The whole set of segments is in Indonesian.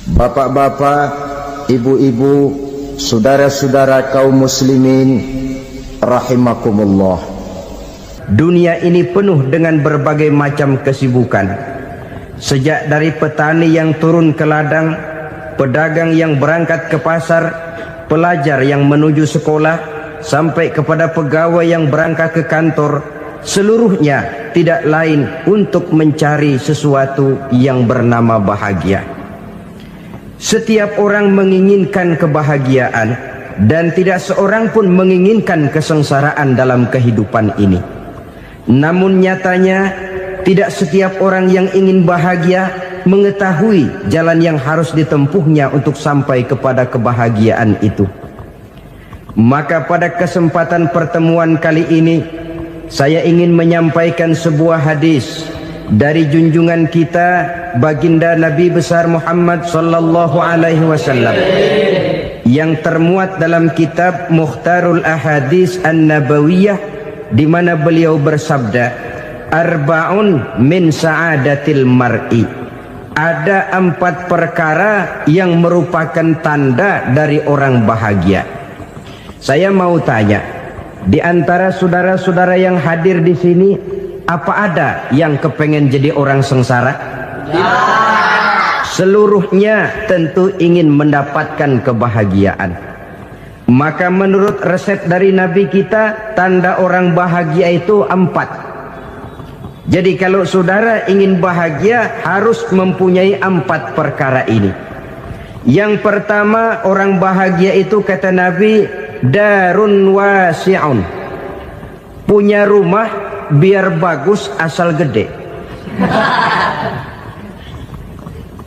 Bapak-bapak, ibu-ibu, saudara-saudara kaum muslimin rahimakumullah. Dunia ini penuh dengan berbagai macam kesibukan. Sejak dari petani yang turun ke ladang, pedagang yang berangkat ke pasar, pelajar yang menuju sekolah, sampai kepada pegawai yang berangkat ke kantor, seluruhnya tidak lain untuk mencari sesuatu yang bernama bahagia. Setiap orang menginginkan kebahagiaan, dan tidak seorang pun menginginkan kesengsaraan dalam kehidupan ini. Namun nyatanya tidak setiap orang yang ingin bahagia mengetahui jalan yang harus ditempuhnya untuk sampai kepada kebahagiaan itu. Maka pada kesempatan pertemuan kali ini, saya ingin menyampaikan sebuah hadis dari junjungan kita baginda Nabi besar Muhammad sallallahu alaihi wasallam yang termuat dalam kitab Mukhtarul Ahadits An-Nabawiyah, di mana beliau bersabda, arba'un min sa'adatil mar'i. Ada 4 perkara yang merupakan tanda dari orang bahagia. Saya mau tanya, di antara saudara-saudara yang hadir di sini, apa ada yang kepengen jadi orang sengsara? Ya. Seluruhnya tentu ingin mendapatkan kebahagiaan. Maka menurut resep dari Nabi kita, tanda orang bahagia itu 4. Jadi kalau saudara ingin bahagia, harus mempunyai 4 perkara ini. Yang pertama, orang bahagia itu kata Nabi, darun wasi'un. Punya rumah biar bagus asal gede.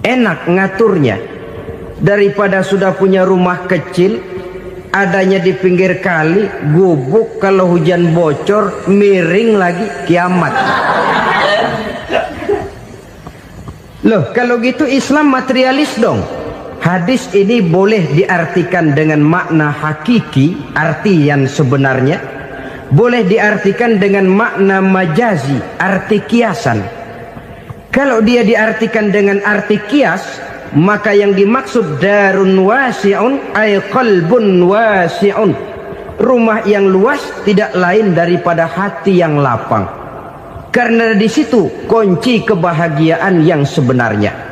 Enak ngaturnya. Daripada sudah punya rumah kecil, adanya di pinggir kali, gubuk, kalau hujan bocor, miring lagi, kiamat. Loh, kalau gitu Islam materialis dong. Hadis ini boleh diartikan dengan makna hakiki, arti yang sebenarnya. Boleh diartikan dengan makna majazi, arti kiasan. Kalau dia diartikan dengan arti kias, maka yang dimaksud darun wasi'un ay qalbun wasi'un. Rumah yang luas tidak lain daripada hati yang lapang. Karena di situ kunci kebahagiaan yang sebenarnya.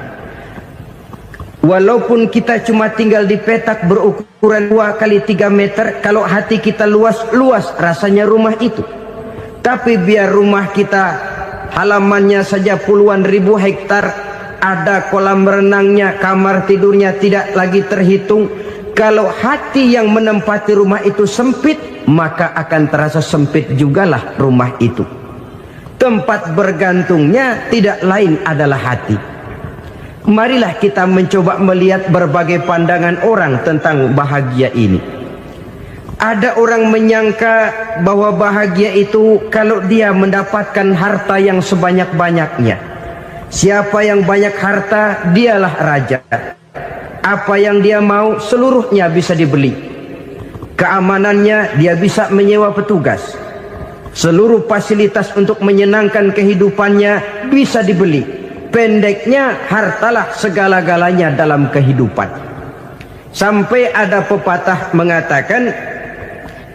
Walaupun kita cuma tinggal di petak berukuran 2 kali 3 meter, kalau hati kita luas-luas rasanya rumah itu. Tapi biar rumah kita halamannya saja puluhan ribu hektar, ada kolam renangnya, kamar tidurnya tidak lagi terhitung. Kalau hati yang menempati rumah itu sempit, maka akan terasa sempit jugalah rumah itu. Tempat bergantungnya tidak lain adalah hati. Marilah kita mencoba melihat berbagai pandangan orang tentang bahagia ini. Ada orang menyangka bahwa bahagia itu kalau dia mendapatkan harta yang sebanyak-banyaknya. Siapa yang banyak harta, dialah raja. Apa yang dia mau, seluruhnya bisa dibeli. Keamanannya, dia bisa menyewa petugas. Seluruh fasilitas untuk menyenangkan kehidupannya bisa dibeli. Pendeknya, hartalah segala-galanya dalam kehidupan. Sampai ada pepatah mengatakan,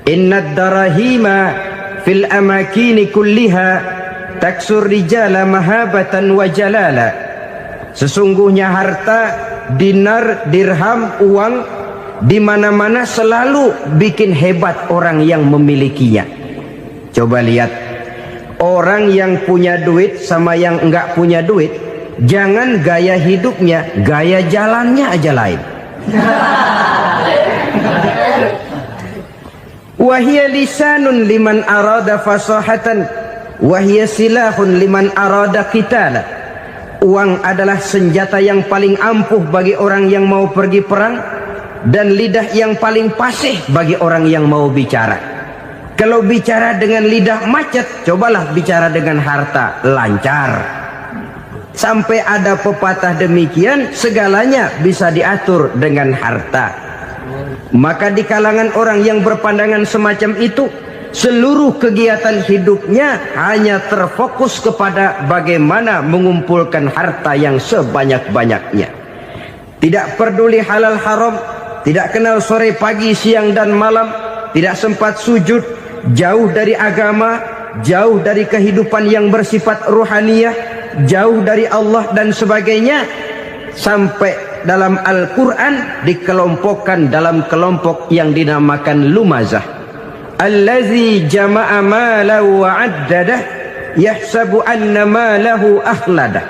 innad darahima fil amakini kulliha taksur rijala mahabatan wa jalala. Sesungguhnya harta, dinar, dirham, uang, di mana-mana selalu bikin hebat orang yang memilikinya. Coba lihat, orang yang punya duit sama yang enggak punya duit, jangan gaya hidupnya, gaya jalannya aja lain. Wahia lisanun liman arada fasahatan, wahia silahun liman arada qitala. Uang adalah senjata yang paling ampuh bagi orang yang mau pergi perang, dan lidah yang paling fasih bagi orang yang mau bicara. Kalau bicara dengan lidah macet, cobalah bicara dengan harta, lancar. Sampai ada pepatah demikian, segalanya bisa diatur dengan harta. Maka di kalangan orang yang berpandangan semacam itu, seluruh kegiatan hidupnya hanya terfokus kepada bagaimana mengumpulkan harta yang sebanyak-banyaknya. tidak peduli halal haram, tidak kenal sore pagi siang dan malam, tidak sempat sujud, jauh dari agama, jauh dari kehidupan yang bersifat ruhaniyah, jauh dari Allah dan sebagainya, sampai dalam Al-Quran dikelompokkan dalam kelompok yang dinamakan lumazah. Allazi jama'a malahu wa 'addadah yahsabu anna malahu akhladah.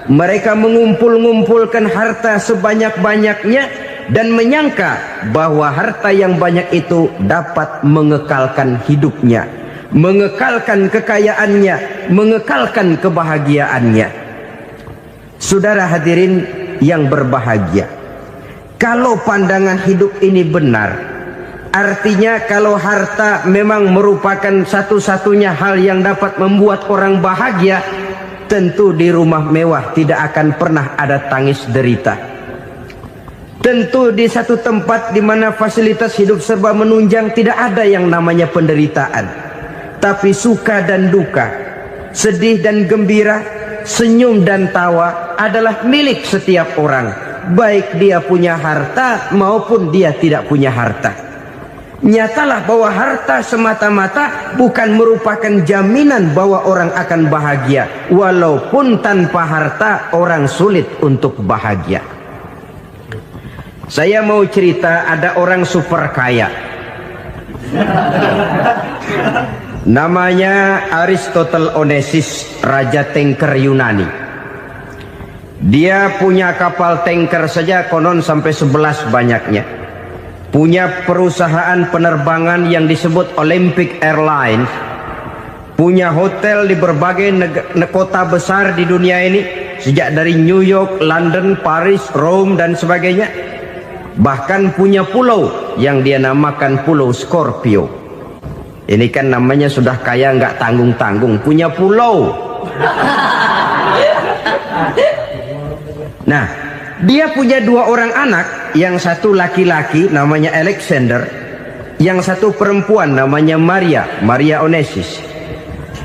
Mereka mengumpul-ngumpulkan harta sebanyak-banyaknya dan menyangka bahwa harta yang banyak itu dapat mengekalkan hidupnya, mengekalkan kekayaannya, mengekalkan kebahagiaannya. Saudara hadirin yang berbahagia, kalau pandangan hidup ini benar, artinya kalau harta memang merupakan satu-satunya hal yang dapat membuat orang bahagia, tentu di rumah mewah tidak akan pernah ada tangis derita. Tentu di satu tempat di mana fasilitas hidup serba menunjang tidak ada yang namanya penderitaan. Tapi suka dan duka, sedih dan gembira, senyum dan tawa adalah milik setiap orang, baik dia punya harta maupun dia tidak punya harta. Nyatalah bahwa harta semata-mata bukan merupakan jaminan bahwa orang akan bahagia. Walaupun tanpa harta orang sulit untuk bahagia. Saya mau cerita, ada orang super kaya. Namanya Aristotle Onassis, Raja Tanker Yunani. Dia punya kapal tanker saja konon sampai 11 banyaknya. Punya perusahaan penerbangan yang disebut Olympic Airlines. Punya hotel di berbagai kota besar di dunia ini, sejak dari New York, London, Paris, Rome dan sebagainya. Bahkan punya pulau yang dia namakan Pulau Scorpio. Ini kan namanya sudah kaya nggak tanggung-tanggung, punya pulau. Nah, dia punya 2 orang anak, yang satu laki-laki namanya Alexander, yang satu perempuan namanya Maria Onassis.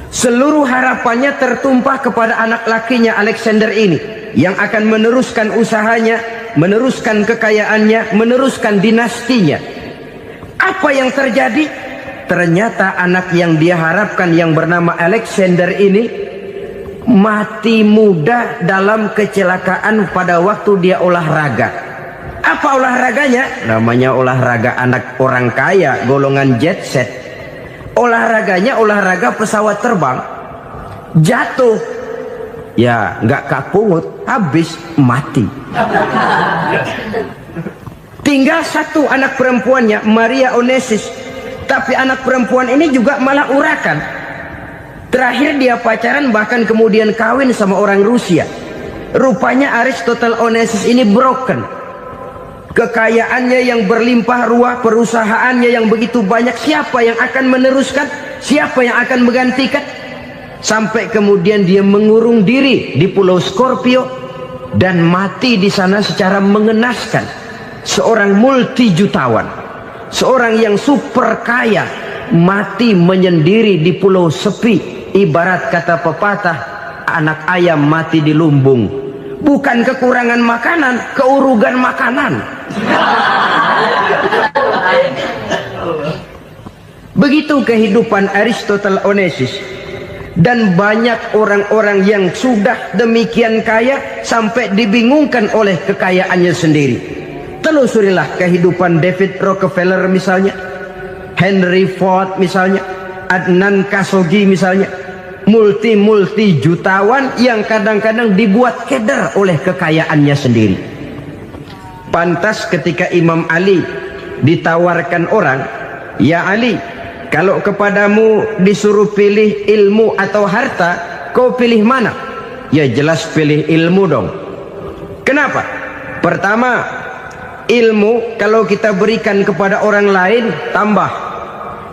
Seluruh harapannya tertumpah kepada anak lakinya Alexander ini, yang akan meneruskan usahanya, meneruskan kekayaannya, meneruskan dinastinya. Apa yang terjadi? Ternyata anak yang dia harapkan yang bernama Alexander ini mati muda dalam kecelakaan pada waktu dia olahraga. Apa olahraganya? Namanya olahraga anak orang kaya, golongan jet set. Olahraganya olahraga pesawat terbang. Jatuh, ya nggak kapungut, habis mati. Tinggal satu anak perempuannya, Maria Onassis. Tapi anak perempuan ini juga malah urakan. Terakhir dia pacaran, bahkan kemudian kawin sama orang Rusia. Rupanya Aristotle Onassis ini broken. Kekayaannya yang berlimpah ruah, perusahaannya yang begitu banyak, siapa yang akan meneruskan? Siapa yang akan menggantikan? Sampai kemudian dia mengurung diri di Pulau Scorpio dan mati di sana secara mengenaskan. Seorang multi jutawan, seorang yang super kaya, mati menyendiri di pulau sepi. Ibarat kata pepatah, anak ayam mati di lumbung. Bukan kekurangan makanan, keurugan makanan. Begitu kehidupan Aristotle Onassis. Dan banyak orang-orang yang sudah demikian kaya sampai dibingungkan oleh kekayaannya sendiri. Telusurilah kehidupan David Rockefeller misalnya, Henry Ford misalnya, Adnan Khashoggi misalnya. Multi jutawan yang kadang-kadang dibuat keder oleh kekayaannya sendiri. Pantas ketika Imam Ali ditawarkan orang, "Ya Ali, kalau kepadamu disuruh pilih ilmu atau harta, kau pilih mana?" Ya jelas pilih ilmu dong. Kenapa? Pertama, ilmu kalau kita berikan kepada orang lain tambah.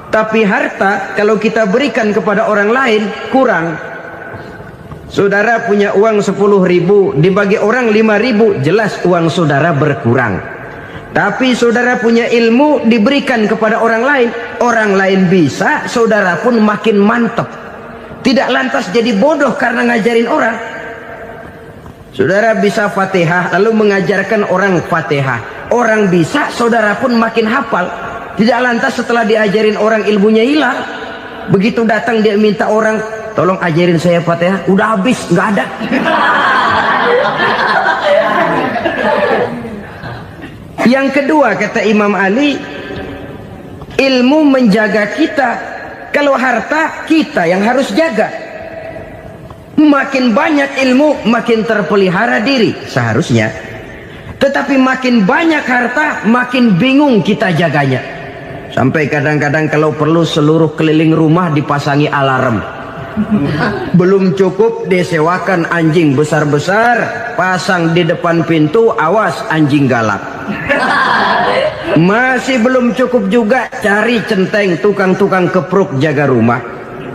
Tapi harta kalau kita berikan kepada orang lain kurang. Saudara punya uang 10.000, dibagi orang 5.000, jelas uang saudara berkurang. Tapi saudara punya ilmu, diberikan kepada orang lain bisa, saudara pun makin mantap. Tidak lantas jadi bodoh karena ngajarin orang. Saudara bisa Fatihah lalu mengajarkan orang Fatihah. Orang bisa, saudara pun makin hafal. Tidak lantas setelah diajarin orang ilmunya hilang. Begitu datang dia minta orang, tolong ajarin saya Fatihah. Udah habis, nggak ada. Yang kedua kata Imam Ali, ilmu menjaga kita. Kalau harta, kita yang harus jaga. Makin banyak ilmu, makin terpelihara diri seharusnya. Tetapi makin banyak harta, makin bingung kita jaganya. Sampai kadang-kadang kalau perlu seluruh keliling rumah dipasangi alarm. Belum cukup disewakan anjing besar-besar, pasang di depan pintu, awas anjing galak. Masih belum cukup juga, cari centeng tukang-tukang kepruk jaga rumah.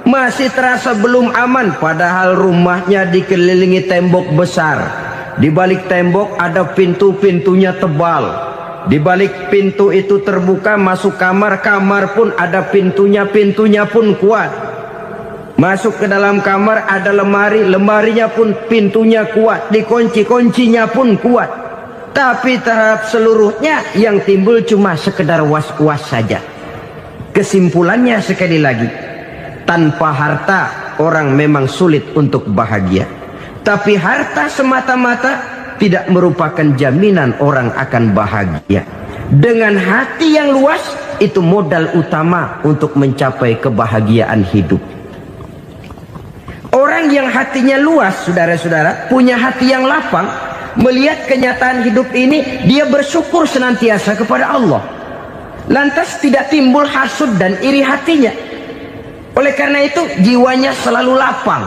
Masih terasa belum aman, padahal rumahnya dikelilingi tembok besar. Di balik tembok ada pintu-pintunya tebal. Di balik pintu itu terbuka masuk kamar, kamar pun ada pintunya, pintunya pun kuat. Masuk ke dalam kamar ada lemari, lemarinya pun pintunya kuat, dikunci, kuncinya pun kuat. Tapi terhadap seluruhnya yang timbul cuma sekedar was-was saja. Kesimpulannya sekali lagi, tanpa harta orang memang sulit untuk bahagia. Tapi harta semata-mata tidak merupakan jaminan orang akan bahagia. Dengan hati yang luas, itu modal utama untuk mencapai kebahagiaan hidup. Orang yang hatinya luas, saudara-saudara, punya hati yang lapang, melihat kenyataan hidup ini, dia bersyukur senantiasa kepada Allah. Lantas tidak timbul hasud dan iri hatinya. Oleh karena itu jiwanya selalu lapang.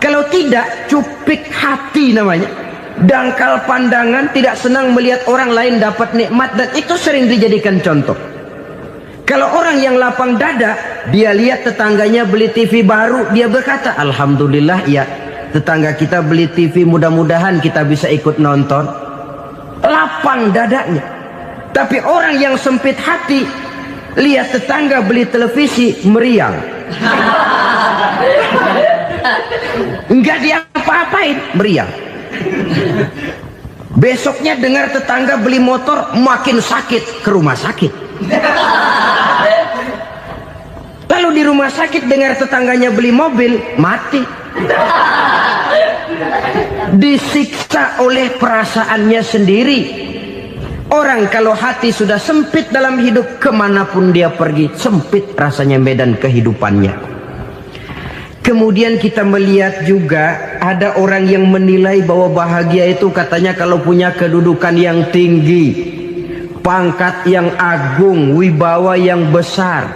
Kalau tidak, cupik hati namanya. Dangkal pandangan, tidak senang melihat orang lain dapat nikmat, dan itu sering dijadikan contoh. Kalau orang yang lapang dada, dia lihat tetangganya beli TV baru, dia berkata, alhamdulillah ya, tetangga kita beli TV, mudah-mudahan kita bisa ikut nonton. Lapang dadanya. Tapi orang yang sempit hati, lihat tetangga beli televisi, meriang. Enggak diapa-apain, meriang. Besoknya dengar tetangga beli motor, makin sakit, ke rumah sakit. Lalu di rumah sakit dengar tetangganya beli mobil, mati. Disiksa oleh perasaannya sendiri. Orang kalau hati sudah sempit dalam hidup, kemanapun dia pergi, sempit rasanya medan kehidupannya. Kemudian kita melihat juga ada orang yang menilai bahwa bahagia itu katanya kalau punya kedudukan yang tinggi, pangkat yang agung, wibawa yang besar.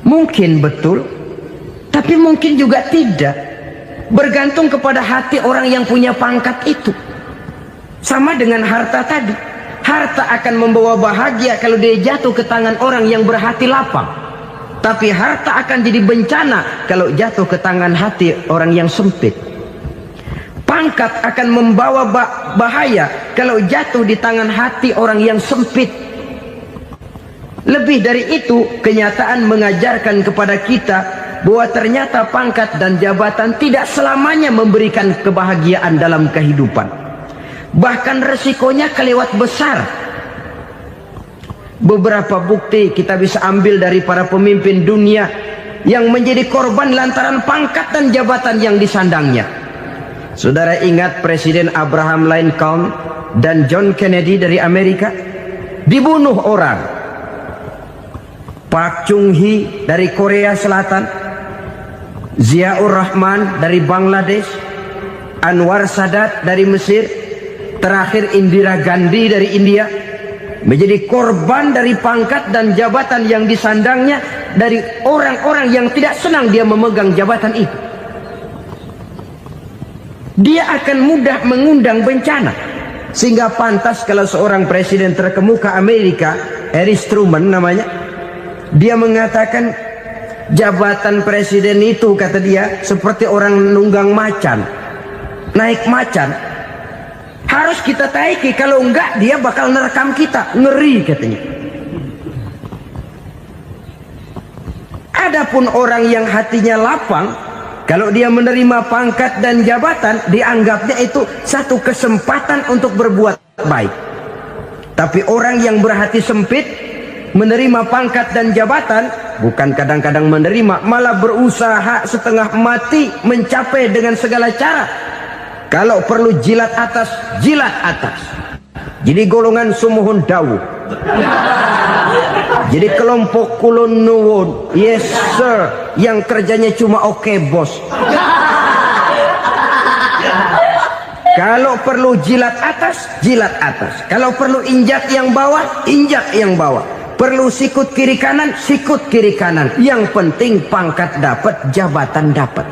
Mungkin betul, tapi mungkin juga tidak. Bergantung kepada hati orang yang punya pangkat itu. Sama dengan harta tadi. Harta akan membawa bahagia kalau dia jatuh ke tangan orang yang berhati lapang. Tapi harta akan jadi bencana kalau jatuh ke tangan hati orang yang sempit. Pangkat akan membawa bahaya kalau jatuh di tangan hati orang yang sempit. Lebih dari itu, kenyataan mengajarkan kepada kita bahwa ternyata pangkat dan jabatan tidak selamanya memberikan kebahagiaan dalam kehidupan. Bahkan resikonya kelewat besar. Beberapa bukti kita bisa ambil dari para pemimpin dunia yang menjadi korban lantaran pangkat dan jabatan yang disandangnya. Saudara ingat Presiden Abraham Lincoln dan John Kennedy dari Amerika? Dibunuh orang. Park Chung-hee dari Korea Selatan, Ziaur Rahman dari Bangladesh, Anwar Sadat dari Mesir, terakhir Indira Gandhi dari India, menjadi korban dari pangkat dan jabatan yang disandangnya dari orang-orang yang tidak senang dia memegang jabatan itu. Dia akan mudah mengundang bencana. Sehingga pantas kalau seorang presiden terkemuka Amerika, Harry Truman namanya, dia mengatakan jabatan presiden itu, kata dia, seperti orang nunggang macan, naik macan. Harus kita taiki, kalau enggak dia bakal nerekam kita, ngeri katanya. Adapun orang yang hatinya lapang, Kalau dia menerima pangkat dan jabatan, dianggapnya itu satu kesempatan untuk berbuat baik. Tapi orang yang berhati sempit, menerima pangkat dan jabatan, bukan kadang-kadang menerima, malah berusaha setengah mati mencapai dengan segala cara. Kalau perlu jilat atas, jilat atas. Jadi golongan sumuhun dawuh. Jadi kelompok kulon nuwun, yes sir, yang kerjanya cuma oke bos. Kalau perlu jilat atas, jilat atas. Kalau perlu injak yang bawah, injak yang bawah. Perlu sikut kiri kanan, sikut kiri kanan. Yang penting pangkat dapat, jabatan dapat.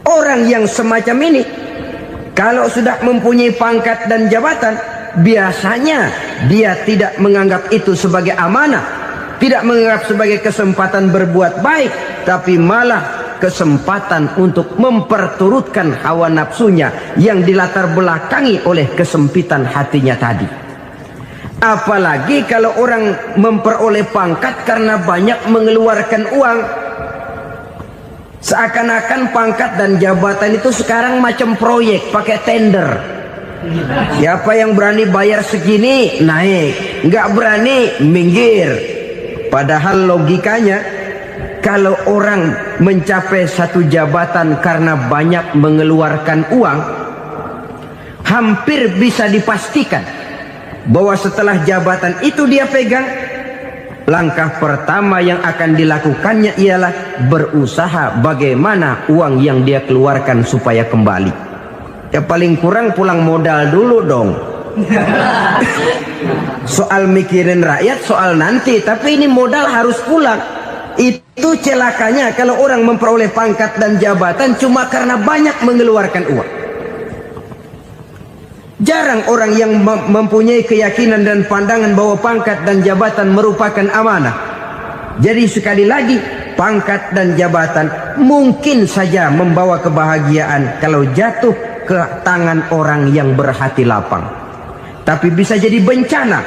Orang yang semacam ini, kalau sudah mempunyai pangkat dan jabatan, biasanya dia tidak menganggap itu sebagai amanah, tidak menganggap sebagai kesempatan berbuat baik, tapi malah kesempatan untuk memperturutkan hawa nafsunya yang dilatar belakangi oleh kesempitan hatinya tadi. Apalagi kalau orang memperoleh pangkat karena banyak mengeluarkan uang. Seakan-akan pangkat dan jabatan itu sekarang macam proyek, pakai tender. Siapa yang berani bayar segini naik, nggak berani minggir. Padahal logikanya, kalau orang mencapai satu jabatan karena banyak mengeluarkan uang, hampir bisa dipastikan bahwa setelah jabatan itu dia pegang, langkah pertama yang akan dilakukannya ialah berusaha bagaimana uang yang dia keluarkan supaya kembali. Ya paling kurang pulang modal dulu dong. Soal mikirin rakyat soal nanti, tapi ini modal harus pulang. Itu celakanya kalau orang memperoleh pangkat dan jabatan cuma karena banyak mengeluarkan uang. Jarang orang yang mempunyai keyakinan dan pandangan bahwa pangkat dan jabatan merupakan amanah. Jadi sekali lagi, pangkat dan jabatan mungkin saja membawa kebahagiaan kalau jatuh ke tangan orang yang berhati lapang. Tapi bisa jadi bencana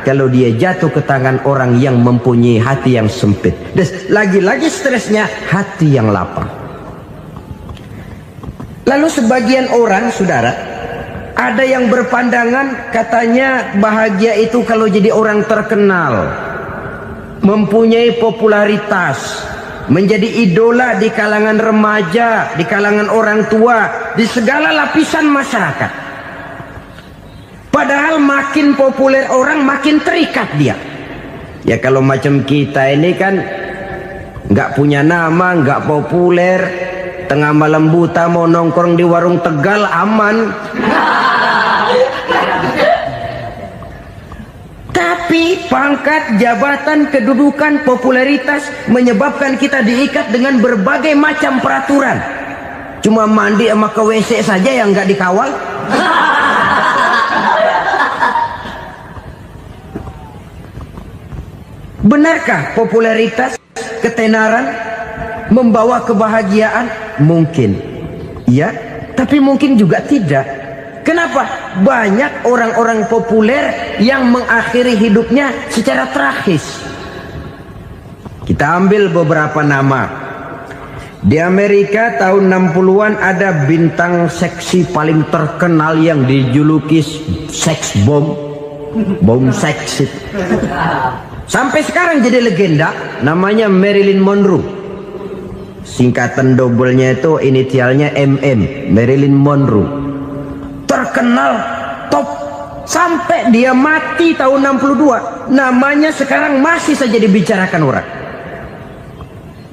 kalau dia jatuh ke tangan orang yang mempunyai hati yang sempit. Dan lagi-lagi stresnya hati yang lapang. Lalu sebagian orang, saudara, ada yang berpandangan katanya bahagia itu kalau jadi orang terkenal, mempunyai popularitas, menjadi idola di kalangan remaja, di kalangan orang tua, di segala lapisan masyarakat. Padahal makin populer orang, makin terikat dia. Ya kalau macam kita ini kan nggak punya nama, nggak populer, tengah malam buta mau nongkrong di warung Tegal aman. Tapi pangkat, jabatan, kedudukan, popularitas menyebabkan kita diikat dengan berbagai macam peraturan. Cuma mandi sama ke WC saja yang nggak dikawal. Benarkah popularitas, ketenaran membawa kebahagiaan? Mungkin. Ya, tapi mungkin juga tidak. Kenapa? Banyak orang-orang populer yang mengakhiri hidupnya secara tragis. Kita ambil beberapa nama. Di Amerika tahun 60-an ada bintang seksi paling terkenal yang dijuluki sex bomb. Bom seks. Sampai sekarang jadi legenda, namanya Marilyn Monroe. Singkatan dobelnya itu inisialnya MM, Marilyn Monroe. Terkenal top sampai dia mati tahun 62, namanya sekarang masih saja dibicarakan orang.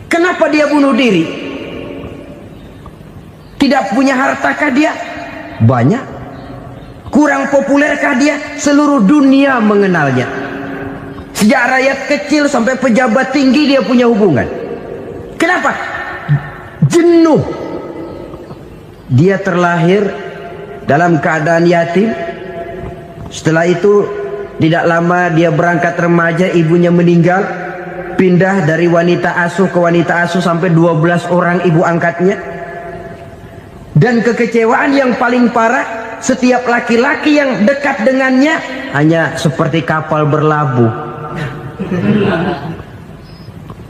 Kenapa dia bunuh diri? Tidak punya hartakah dia? Banyak. Kurang populerkah dia? Seluruh dunia mengenalnya. Sejak rakyat kecil sampai pejabat tinggi dia punya hubungan. Kenapa? Jenuh. Dia terlahir dalam keadaan yatim. Setelah itu tidak lama dia berangkat remaja, ibunya meninggal. Pindah dari wanita asuh ke wanita asuh sampai 12 orang ibu angkatnya. Dan kekecewaan yang paling parah, setiap laki-laki yang dekat dengannya hanya seperti kapal berlabuh.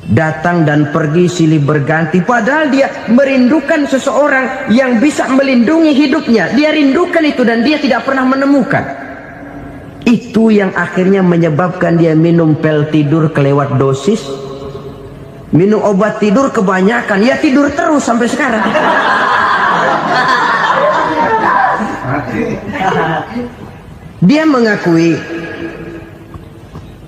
datang dan pergi silih berganti, padahal dia merindukan seseorang yang bisa melindungi hidupnya. Dia rindukan itu dan dia tidak pernah menemukan. Itu yang akhirnya menyebabkan dia minum pil tidur kelewat dosis, minum obat tidur kebanyakan, ya tidur terus sampai sekarang. Dia mengakui,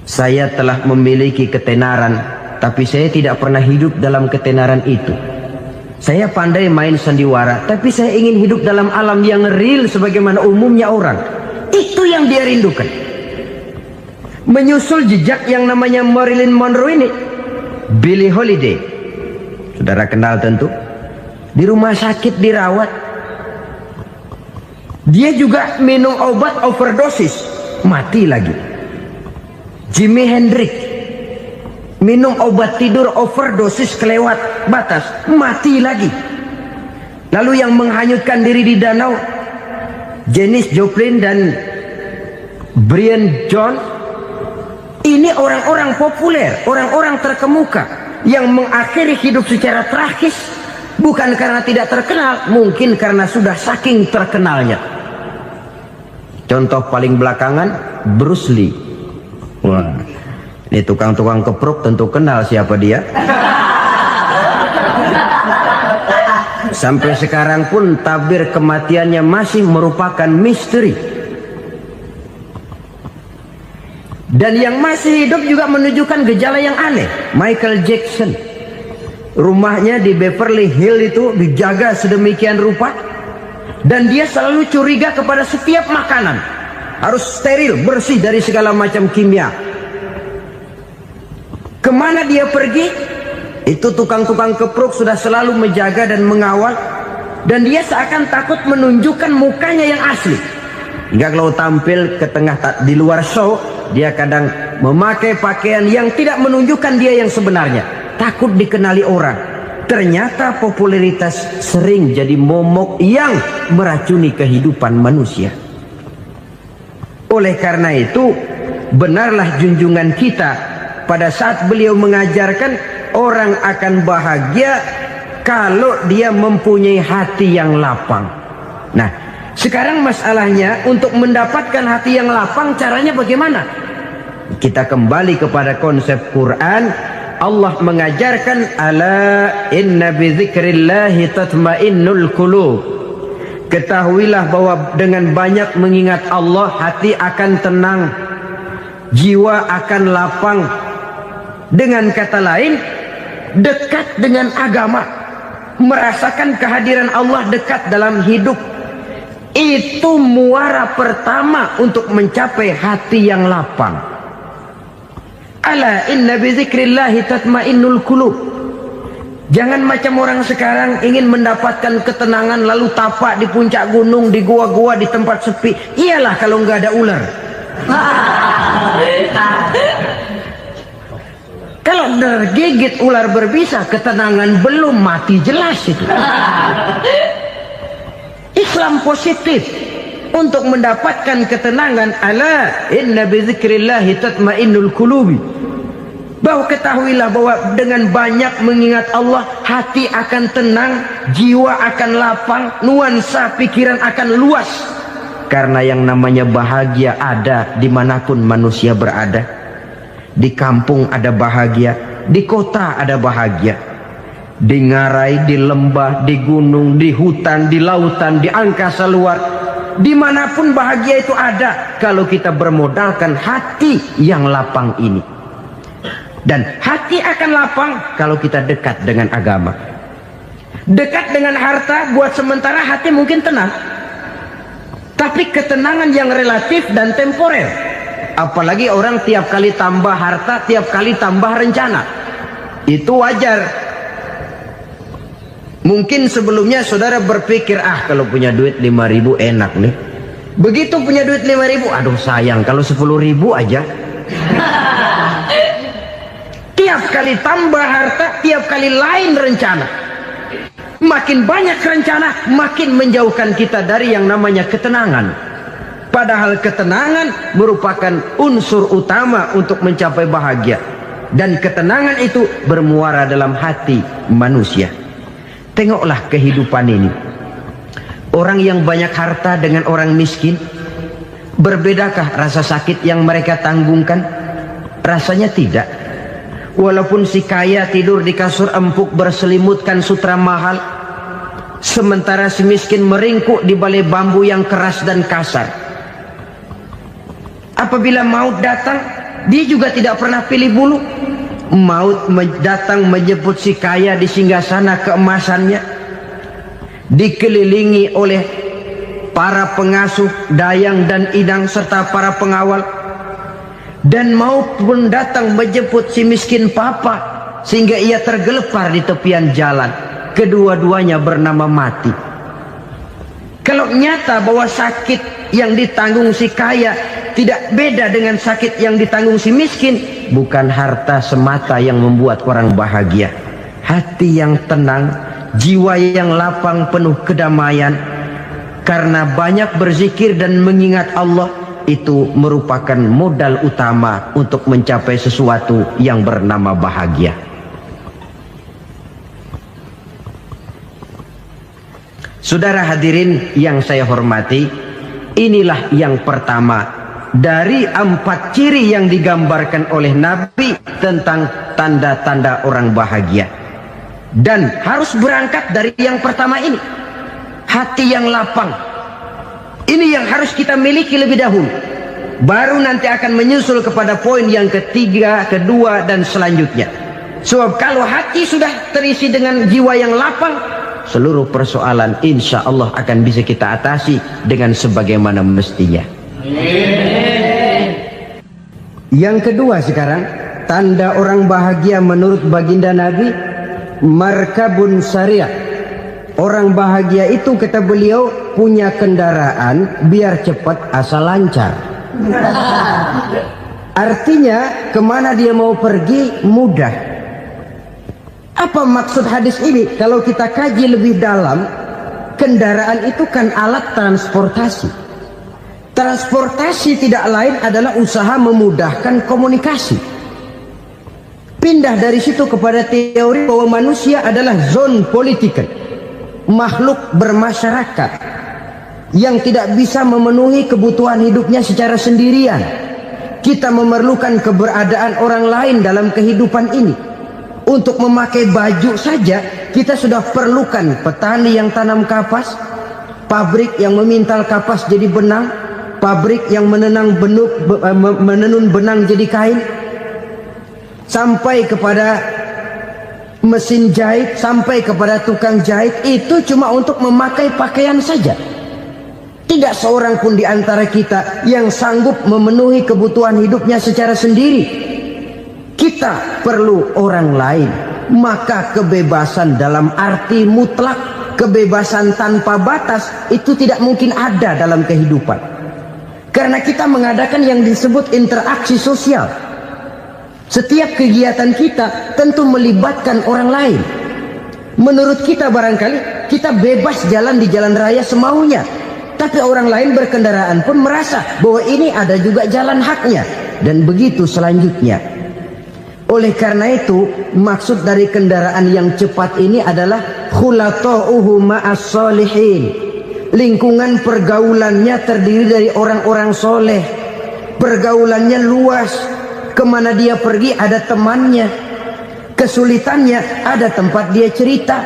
saya telah memiliki ketenaran, tapi saya tidak pernah hidup dalam ketenaran itu. Saya pandai main sandiwara, tapi saya ingin hidup dalam alam yang real sebagaimana umumnya orang. Itu yang dia rindukan. Menyusul jejak yang namanya Marilyn Monroe ini, Billie Holiday, saudara kenal tentu. Di rumah sakit dirawat, dia juga minum obat overdosis, mati lagi. Jimi Hendrix minum obat tidur overdosis kelewat batas, mati lagi. Lalu yang menghanyutkan diri di danau, Janis Joplin dan Brian Jones. Ini orang-orang populer, orang-orang terkemuka yang mengakhiri hidup secara tragis, bukan karena tidak terkenal, mungkin karena sudah saking terkenalnya. Contoh paling belakangan, Bruce Lee. Wah, ini tukang-tukang kepruk tentu kenal siapa dia. Sampai sekarang pun tabir kematiannya masih merupakan misteri. Dan yang masih hidup juga menunjukkan gejala yang aneh. Michael Jackson, rumahnya di Beverly Hills itu dijaga sedemikian rupa, dan dia selalu curiga kepada setiap makanan harus steril, bersih dari segala macam kimia. Kemana dia pergi, itu tukang-tukang kepruk sudah selalu menjaga dan mengawal, dan dia seakan takut menunjukkan mukanya yang asli. Hingga kalau tampil ke tengah di luar show, dia kadang memakai pakaian yang tidak menunjukkan dia yang sebenarnya, takut dikenali orang. Ternyata popularitas sering jadi momok yang meracuni kehidupan manusia. Oleh karena itu, benarlah junjungan kita pada saat beliau mengajarkan orang akan bahagia kalau dia mempunyai hati yang lapang. Nah, sekarang masalahnya untuk mendapatkan hati yang lapang, caranya bagaimana? Kita kembali kepada konsep Quran. Allah mengajarkan, ala inna bidzikrillahi tatmainnul qulub. Ketahuilah bahwa dengan banyak mengingat Allah, hati akan tenang, jiwa akan lapang. Dengan kata lain, dekat dengan agama, merasakan kehadiran Allah dekat dalam hidup. Itu muara pertama untuk mencapai hati yang lapang. Ala inna bizikrillahi tatmainnul qulub. Jangan macam orang sekarang ingin mendapatkan ketenangan lalu tapak di puncak gunung, di gua-gua, di tempat sepi. Iyalah kalau nggak ada ular. Kalau tergigit ular berbisa, ketenangan belum, mati jelas itu. Islam positif untuk mendapatkan ketenangan. Ala inna bizikrillahi tatmainnul qulubi. Bahwa ketahuilah bahwa dengan banyak mengingat Allah, hati akan tenang, jiwa akan lapang, nuansa pikiran akan luas. Karena yang namanya bahagia ada dimanapun manusia berada. Di kampung ada bahagia, di kota ada bahagia, di ngarai, di lembah, di gunung, di hutan, di lautan, di angkasa luar, dimanapun bahagia itu ada kalau kita bermodalkan hati yang lapang ini. Dan hati akan lapang kalau kita dekat dengan agama. Dekat dengan harta buat sementara hati mungkin tenang, tapi ketenangan yang relatif dan temporer. Apalagi orang tiap kali tambah harta, tiap kali tambah rencana. Itu wajar. Mungkin sebelumnya saudara berpikir, kalau punya duit 5.000 enak nih. Begitu punya duit 5.000, aduh sayang kalau 10.000 aja. Tiap kali tambah harta, tiap kali lain rencana. Makin banyak rencana, makin menjauhkan kita dari yang namanya ketenangan. Padahal ketenangan merupakan unsur utama untuk mencapai bahagia. dan ketenangan itu bermuara dalam hati manusia. Tengoklah kehidupan ini. Orang yang banyak harta dengan orang miskin, berbedakah rasa sakit yang mereka tanggungkan? Rasanya tidak. Walaupun si kaya tidur di kasur empuk berselimutkan sutra mahal, sementara si miskin meringkuk di balai bambu yang keras dan kasar. Apabila maut datang, dia juga tidak pernah pilih bulu. Maut datang menjemput si kaya di singgasana keemasannya, dikelilingi oleh para pengasuh, dayang dan idang serta para pengawal. Dan maut pun datang menjemput si miskin papa, sehingga ia tergelepar di tepian jalan. Kedua-duanya bernama mati. Kalau nyata bahwa sakit yang ditanggung si kaya tidak beda dengan sakit yang ditanggung si miskin, bukan harta semata yang membuat orang bahagia. Hati yang tenang, jiwa yang lapang penuh kedamaian, karena banyak berzikir dan mengingat Allah, itu merupakan modal utama untuk mencapai sesuatu yang bernama bahagia. Saudara hadirin yang saya hormati, inilah yang pertama dari 4 ciri yang digambarkan oleh Nabi tentang tanda-tanda orang bahagia. Dan harus berangkat dari yang pertama ini, hati yang lapang. Ini yang harus kita miliki lebih dahulu. Baru nanti akan menyusul kepada poin yang ketiga, kedua, dan selanjutnya. Sebab kalau hati sudah terisi dengan jiwa yang lapang, seluruh persoalan insya Allah akan bisa kita atasi dengan sebagaimana mestinya. Yang kedua sekarang, tanda orang bahagia menurut baginda Nabi, markabun syariah. Orang bahagia itu, kata beliau, punya kendaraan biar cepat asal lancar. Artinya kemana dia mau pergi mudah. Apa maksud hadis ini? Kalau kita kaji lebih dalam, kendaraan itu kan alat transportasi. Transportasi tidak lain adalah usaha memudahkan komunikasi. Pindah dari situ kepada teori bahwa manusia adalah zon political, makhluk bermasyarakat yang tidak bisa memenuhi kebutuhan hidupnya secara sendirian. Kita memerlukan keberadaan orang lain dalam kehidupan ini. Untuk memakai baju saja kita sudah perlukan petani yang tanam kapas, pabrik yang memintal kapas jadi benang, pabrik yang menenun benang jadi kain, sampai kepada mesin jahit, sampai kepada tukang jahit. Itu cuma untuk memakai pakaian saja. Tidak seorang pun di antara kita yang sanggup memenuhi kebutuhan hidupnya secara sendiri. Kita perlu orang lain. Maka kebebasan dalam arti mutlak, kebebasan tanpa batas, itu tidak mungkin ada dalam kehidupan. Karena kita mengadakan yang disebut interaksi sosial. Setiap kegiatan kita tentu melibatkan orang lain. Menurut kita barangkali kita bebas jalan di jalan raya semaunya, tapi orang lain berkendaraan pun merasa bahwa ini ada juga jalan haknya, dan begitu selanjutnya. Oleh karena itu, maksud dari kendaraan yang cepat ini adalah khulata'uhu ma'as solihin. Lingkungan pergaulannya terdiri dari orang-orang soleh. Pergaulannya luas. Kemana dia pergi ada temannya. Kesulitannya ada tempat dia cerita.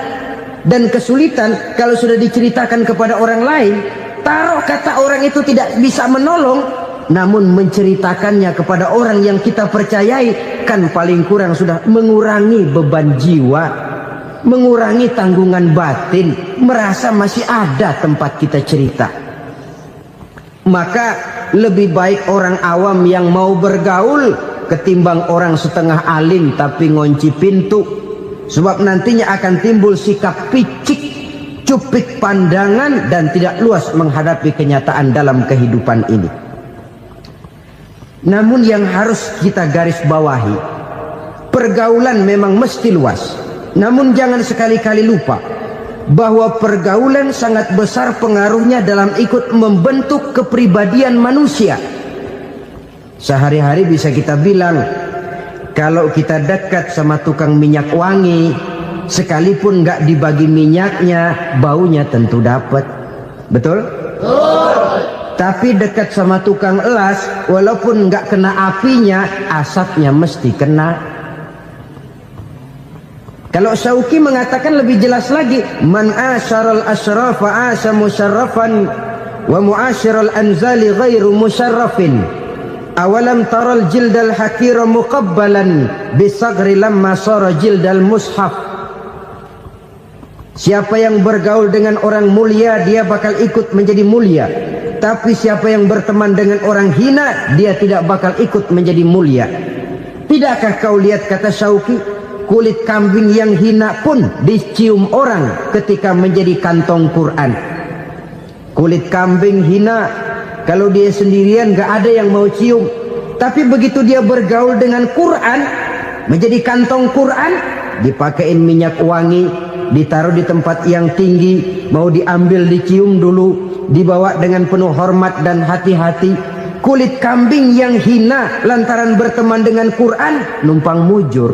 Dan kesulitan kalau sudah diceritakan kepada orang lain, taruh kata orang itu tidak bisa menolong, namun menceritakannya kepada orang yang kita percayai, kan paling kurang sudah mengurangi beban jiwa, mengurangi tanggungan batin, merasa masih ada tempat kita cerita. Maka lebih baik orang awam yang mau bergaul ketimbang orang setengah alim tapi ngunci pintu. Sebab nantinya akan timbul sikap picik, cupik pandangan, dan tidak luas menghadapi kenyataan dalam kehidupan ini. Namun yang harus kita garis bawahi, pergaulan memang mesti luas. Namun jangan sekali-kali lupa bahwa pergaulan sangat besar pengaruhnya dalam ikut membentuk kepribadian manusia. Sehari-hari bisa kita bilang kalau kita dekat sama tukang minyak wangi, sekalipun nggak dibagi minyaknya, baunya tentu dapat. Betul? Tapi dekat sama tukang elas, walaupun nggak kena apinya, asapnya mesti kena. Kalau Syauqi mengatakan lebih jelas lagi, man asyaral asrafa asa musyarrafan wa muasyiral anzali ghairu musyarrafin. Awalam taral jildal hakira muqabbalan bisagri lamma sara jildal mushaf. Siapa yang bergaul dengan orang mulia, dia bakal ikut menjadi mulia. Tapi siapa yang berteman dengan orang hina, dia tidak bakal ikut menjadi mulia. Tidakkah kau lihat, kata Syauqi, kulit kambing yang hina pun dicium orang ketika menjadi kantong Quran. Kulit kambing hina, kalau dia sendirian gak ada yang mau cium. Tapi begitu dia bergaul dengan Quran, menjadi kantong Quran, dipakein minyak wangi, ditaruh di tempat yang tinggi, mau diambil dicium dulu, dibawa dengan penuh hormat dan hati-hati. Kulit kambing yang hina lantaran berteman dengan Quran, numpang mujur.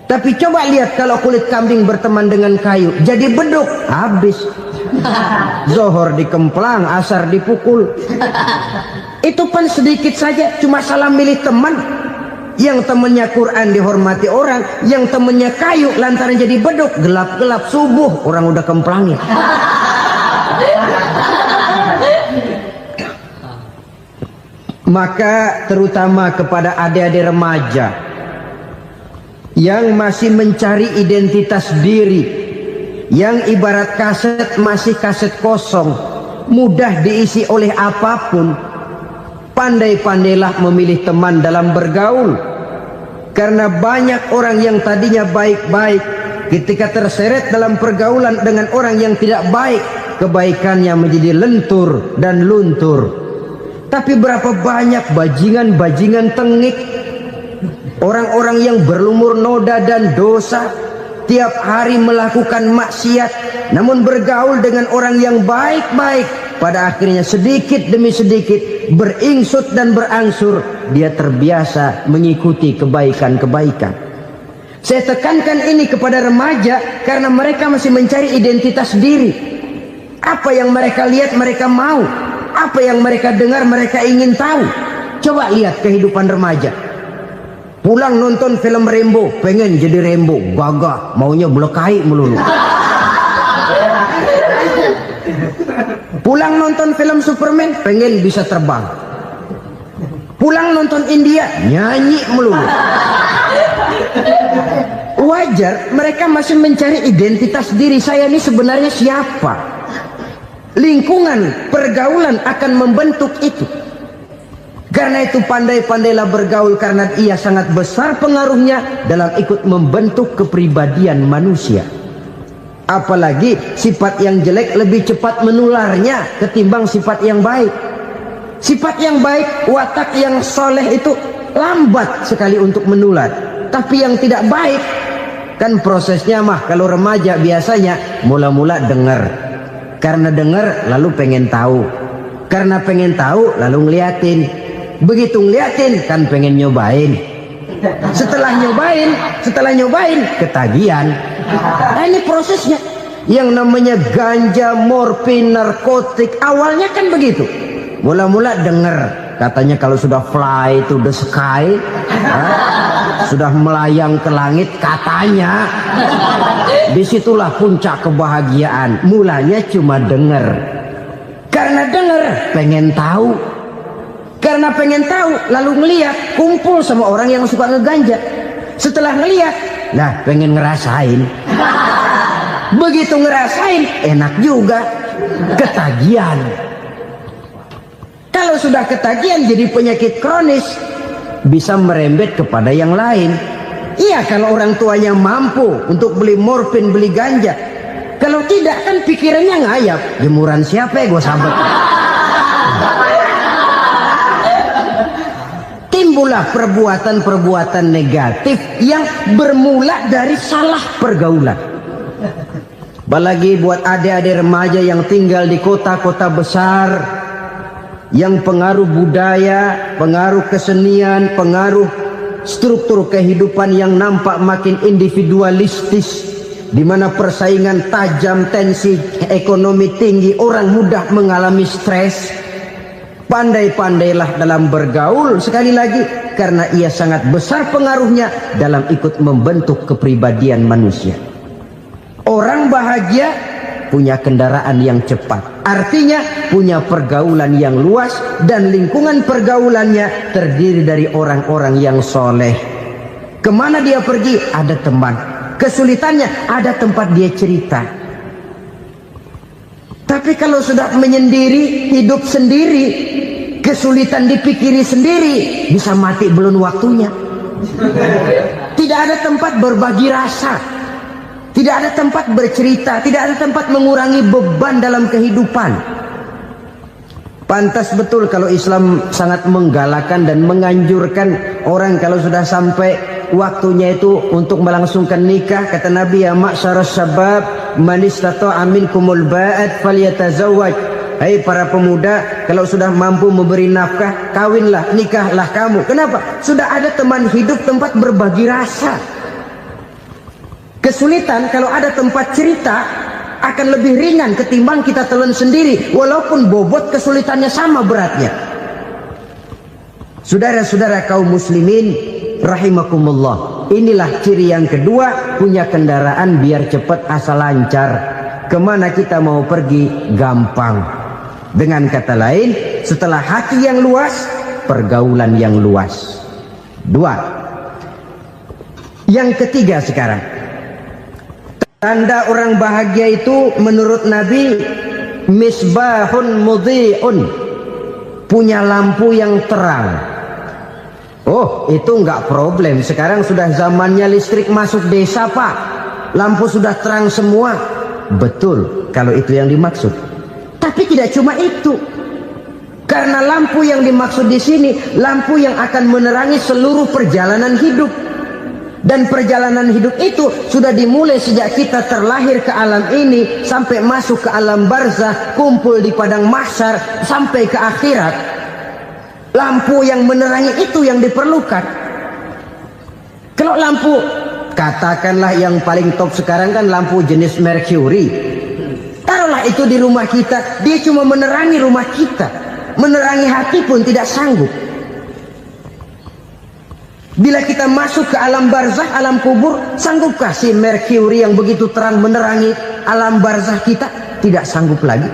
Tapi coba lihat kalau kulit kambing berteman dengan kayu, jadi beduk, habis. Zohor dikemplang, asar dipukul. Itu pun sedikit saja, cuma salah milih teman. Yang temannya Quran dihormati orang, yang temannya kayu lantaran jadi beduk, gelap-gelap subuh orang udah kemplangnya. Maka terutama kepada adik-adik remaja yang masih mencari identitas diri, yang ibarat kaset masih kaset kosong, mudah diisi oleh apapun, pandai-pandailah memilih teman dalam bergaul. Karena banyak orang yang tadinya baik-baik, ketika terseret dalam pergaulan dengan orang yang tidak baik, kebaikannya menjadi lentur dan luntur. Tapi berapa banyak bajingan-bajingan tengik, orang-orang yang berlumur noda dan dosa, tiap hari melakukan maksiat, namun bergaul dengan orang yang baik-baik, pada akhirnya sedikit demi sedikit beringsut dan berangsur dia terbiasa mengikuti kebaikan-kebaikan. Saya tekankan ini kepada remaja karena mereka masih mencari identitas diri. Apa yang mereka lihat mereka mau, apa yang mereka dengar mereka ingin tahu. Coba lihat kehidupan remaja. Pulang nonton film Rambo, pengen jadi Rambo, gagah, maunya belekai melulu. Pulang nonton film Superman, pengen bisa terbang. Pulang nonton India, nyanyi melulu. Wajar, mereka masih mencari identitas diri. Saya ini sebenarnya siapa? Lingkungan, pergaulan akan membentuk itu. Karena itu pandai-pandailah bergaul, karena ia sangat besar pengaruhnya dalam ikut membentuk kepribadian manusia. Apalagi sifat yang jelek lebih cepat menularnya ketimbang sifat yang baik. Sifat yang baik, watak yang soleh itu lambat sekali untuk menular. Tapi yang tidak baik, kan prosesnya mah kalau remaja biasanya mula-mula dengar. Karena dengar lalu pengen tahu. Karena pengen tahu lalu ngeliatin. Begitu ngeliatin kan pengen nyobain. Setelah nyobain ketagihan. Nah ini prosesnya. Yang namanya ganja, morfin, narkotik, awalnya kan begitu. Mula-mula denger, katanya kalau sudah fly to the sky, sudah melayang ke langit, katanya disitulah puncak kebahagiaan. Mulanya cuma denger. Karena denger pengen tahu. Karena pengen tahu lalu ngeliat, kumpul sama orang yang suka ngeganja. Setelah ngeliat, nah pengen ngerasain. Begitu ngerasain enak juga, ketagihan. Kalau sudah ketagihan jadi penyakit kronis, bisa merembet kepada yang lain. Iya kalau orang tuanya mampu untuk beli morfin, beli ganja. Kalau tidak kan pikirannya ngayap, jemuran siapa ya gue sabet. Timbullah perbuatan-perbuatan negatif yang bermula dari salah pergaulan. Apalagi buat adik-adik remaja yang tinggal di kota-kota besar, yang pengaruh budaya, pengaruh kesenian, pengaruh struktur kehidupan yang nampak makin individualistis, di mana persaingan tajam, tensi ekonomi tinggi, orang mudah mengalami stres. Pandai-pandailah dalam bergaul, sekali lagi, karena ia sangat besar pengaruhnya dalam ikut membentuk kepribadian manusia. Orang bahagia punya kendaraan yang cepat, artinya punya pergaulan yang luas, dan lingkungan pergaulannya terdiri dari orang-orang yang soleh. Kemana dia pergi, ada teman. Kesulitannya, ada tempat dia cerita. Tapi kalau sudah menyendiri, hidup sendiri, kesulitan dipikiri sendiri, bisa mati belum waktunya. Tidak ada tempat berbagi rasa, tidak ada tempat bercerita, tidak ada tempat mengurangi beban dalam kehidupan. Pantas betul kalau Islam sangat menggalakkan dan menganjurkan orang kalau sudah sampai waktunya itu untuk melangsungkan nikah. Kata Nabi, ya ma'syaras syabab man istata'a minkumul ba'at falyatazawwaj. Hai para pemuda, kalau sudah mampu memberi nafkah, kawinlah, nikahlah kamu. Kenapa? Sudah ada teman hidup, tempat berbagi rasa. Kesulitan kalau ada tempat cerita akan lebih ringan ketimbang kita telan sendiri, walaupun bobot kesulitannya sama beratnya. Saudara-saudara kaum muslimin rahimakumullah, inilah ciri yang kedua, punya kendaraan biar cepat asal lancar. Kemana kita mau pergi gampang. Dengan kata lain, setelah hati yang luas, pergaulan yang luas. Dua. Yang ketiga sekarang, tanda orang bahagia itu menurut Nabi, misbahun mudhi'un, punya lampu yang terang. Oh, itu enggak problem. Sekarang sudah zamannya listrik masuk desa, Pak. Lampu sudah terang semua. Betul, kalau itu yang dimaksud. Tapi tidak cuma itu. Karena lampu yang dimaksud di sini, lampu yang akan menerangi seluruh perjalanan hidup. Dan perjalanan hidup itu sudah dimulai sejak kita terlahir ke alam ini, sampai masuk ke alam barzah, kumpul di padang mahsyar, sampai ke akhirat. Lampu yang menerangi itu yang diperlukan. Kalau lampu, katakanlah yang paling top sekarang kan lampu jenis Mercury. Taruhlah itu di rumah kita, dia cuma menerangi rumah kita, menerangi hati pun tidak sanggup. Bila kita masuk ke alam barzah, alam kubur, sanggupkah si Mercury yang begitu terang menerangi alam barzah kita? Tidak sanggup lagi.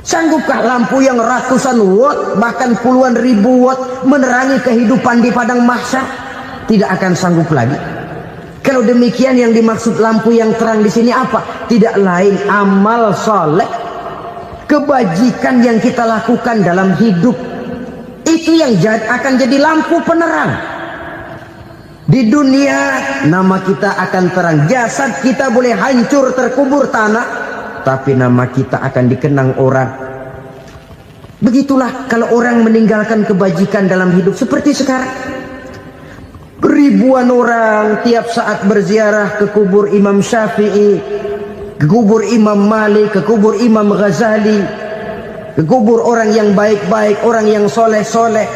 Sanggupkah lampu yang ratusan watt, bahkan puluhan ribu watt menerangi kehidupan di padang mahsyar? Tidak akan sanggup lagi. Kalau demikian, yang dimaksud lampu yang terang di sini apa? Tidak lain amal soleh, kebajikan yang kita lakukan dalam hidup. Itu yang akan jadi lampu penerang. Di dunia nama kita akan terang, jasad kita boleh hancur terkubur tanah, tapi nama kita akan dikenang orang. Begitulah kalau orang meninggalkan kebajikan dalam hidup seperti sekarang. Ribuan orang tiap saat berziarah ke kubur Imam Syafi'i, ke kubur Imam Malik, ke kubur Imam Ghazali, ke kubur orang yang baik-baik, orang yang soleh-soleh.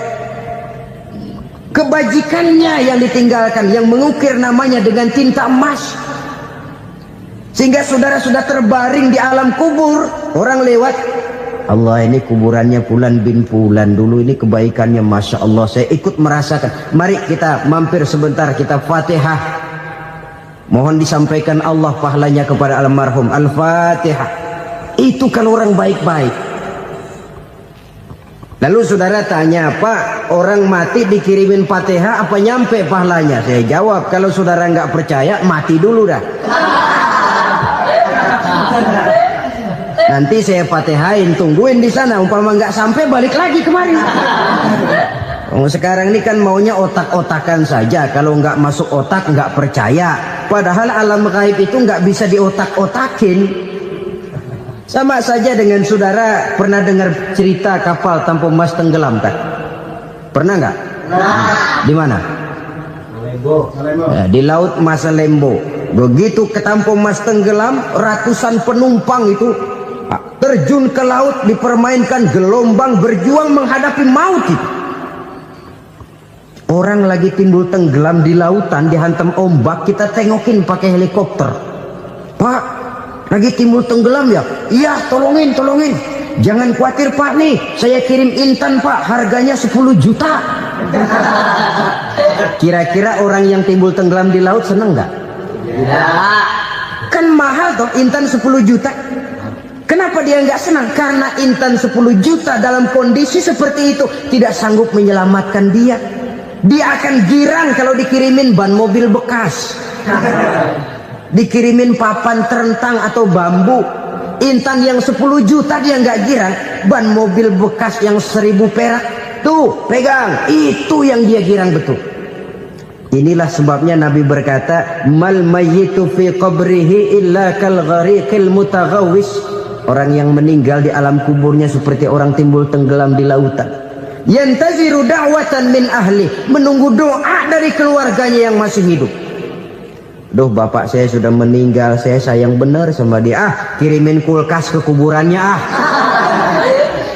Kebajikannya yang ditinggalkan, yang mengukir namanya dengan tinta emas. Sehingga saudara sudah terbaring di alam kubur, orang lewat, Allah, ini kuburannya Fulan bin Fulan, dulu ini kebaikannya Masya Allah, saya ikut merasakan. Mari kita mampir sebentar, kita Fatihah. Mohon disampaikan Allah pahalanya kepada almarhum. Al-Fatihah. Itu kalau orang baik-baik. Lalu saudara tanya, Pak, orang mati dikirimin Fatihah apa nyampe pahalanya? Saya jawab, kalau saudara nggak percaya, mati dulu dah. Nanti saya Fatihain, tungguin di sana. Umpama nggak sampai, balik lagi kemari. Sekarang ini kan maunya otak-otakan saja. Kalau nggak masuk otak, nggak percaya. Padahal alam gaib itu nggak bisa diotak-otakin. Sama saja dengan saudara pernah dengar cerita kapal Tampu Mas tenggelam tak? Pernah nggak? Di mana? Ya, di laut Masalembo. Begitu ke Tampu Mas tenggelam, ratusan penumpang itu terjun ke laut, dipermainkan gelombang, berjuang menghadapi maut itu. Orang lagi timbul tenggelam di lautan, dihantam ombak, kita tengokin pakai helikopter. Pak, lagi timbul tenggelam ya? Iya, tolongin. Jangan khawatir Pak, nih saya kirim intan Pak, harganya 10 juta. Kira-kira orang yang timbul tenggelam di laut seneng nggak? Tidak. Kan mahal toh intan 10 juta. Kenapa dia nggak senang? Karena intan 10 juta dalam kondisi seperti itu tidak sanggup menyelamatkan dia. Dia akan girang kalau dikirimin ban mobil bekas, dikirimin papan terentang atau bambu. Intan yang 10 juta dia nggak girang, ban mobil bekas yang 1000 perak tuh pegang, itu yang dia girang betul. Inilah sebabnya Nabi berkata, mal mayyitu fi qabrihi illa kal ghariqil mutaghawwis. Orang yang meninggal di alam kuburnya seperti orang timbul tenggelam di lautan. Yantaziru da'watan min ahli, menunggu doa dari keluarganya yang masih hidup. Duh, bapak saya sudah meninggal, saya sayang benar sama dia. Kirimin kulkas ke kuburannya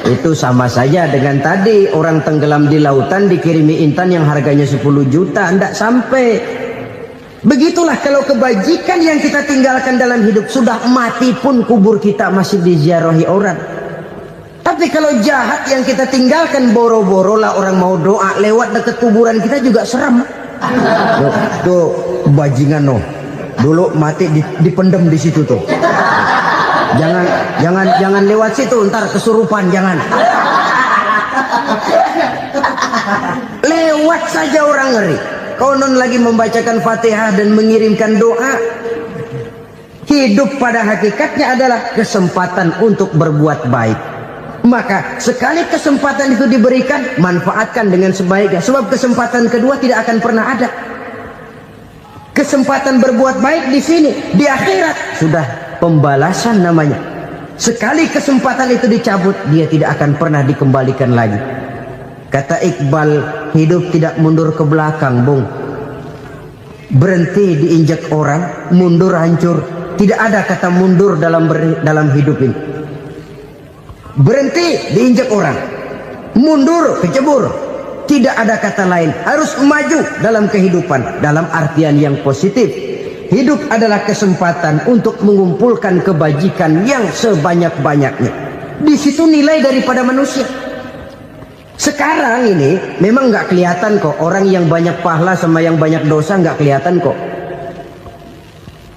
Itu sama saja dengan tadi orang tenggelam di lautan dikirimi intan yang harganya 10 juta, tidak sampai. Begitulah kalau kebajikan yang kita tinggalkan dalam hidup, sudah mati pun kubur kita masih diziarahi orang. Tapi kalau jahat yang kita tinggalkan, boro-boro lah orang mau doa lewat dekat kuburan kita juga seram. Tuh bajingan dulu mati dipendem di situ tuh. Jangan lewat situ, ntar kesurupan, jangan. Lewat saja orang ngeri. Konon lagi membacakan Fatihah dan mengirimkan doa. Hidup pada hakikatnya adalah kesempatan untuk berbuat baik. Maka sekali kesempatan itu diberikan, manfaatkan dengan sebaiknya. Sebab kesempatan kedua tidak akan pernah ada. Kesempatan berbuat baik di sini, di akhirat sudah pembalasan namanya. Sekali kesempatan itu dicabut, dia tidak akan pernah dikembalikan lagi. Kata Iqbal, hidup tidak mundur ke belakang, Bung. Berhenti diinjak orang, mundur hancur. Tidak ada kata mundur dalam hidup ini. Berhenti diinjak orang, mundur kecebur. Tidak ada kata lain, harus maju dalam kehidupan, dalam artian yang positif. Hidup adalah kesempatan untuk mengumpulkan kebajikan yang sebanyak-banyaknya. Di situ nilai daripada manusia. Sekarang ini memang nggak kelihatan kok, orang yang banyak pahala sama yang banyak dosa nggak kelihatan kok.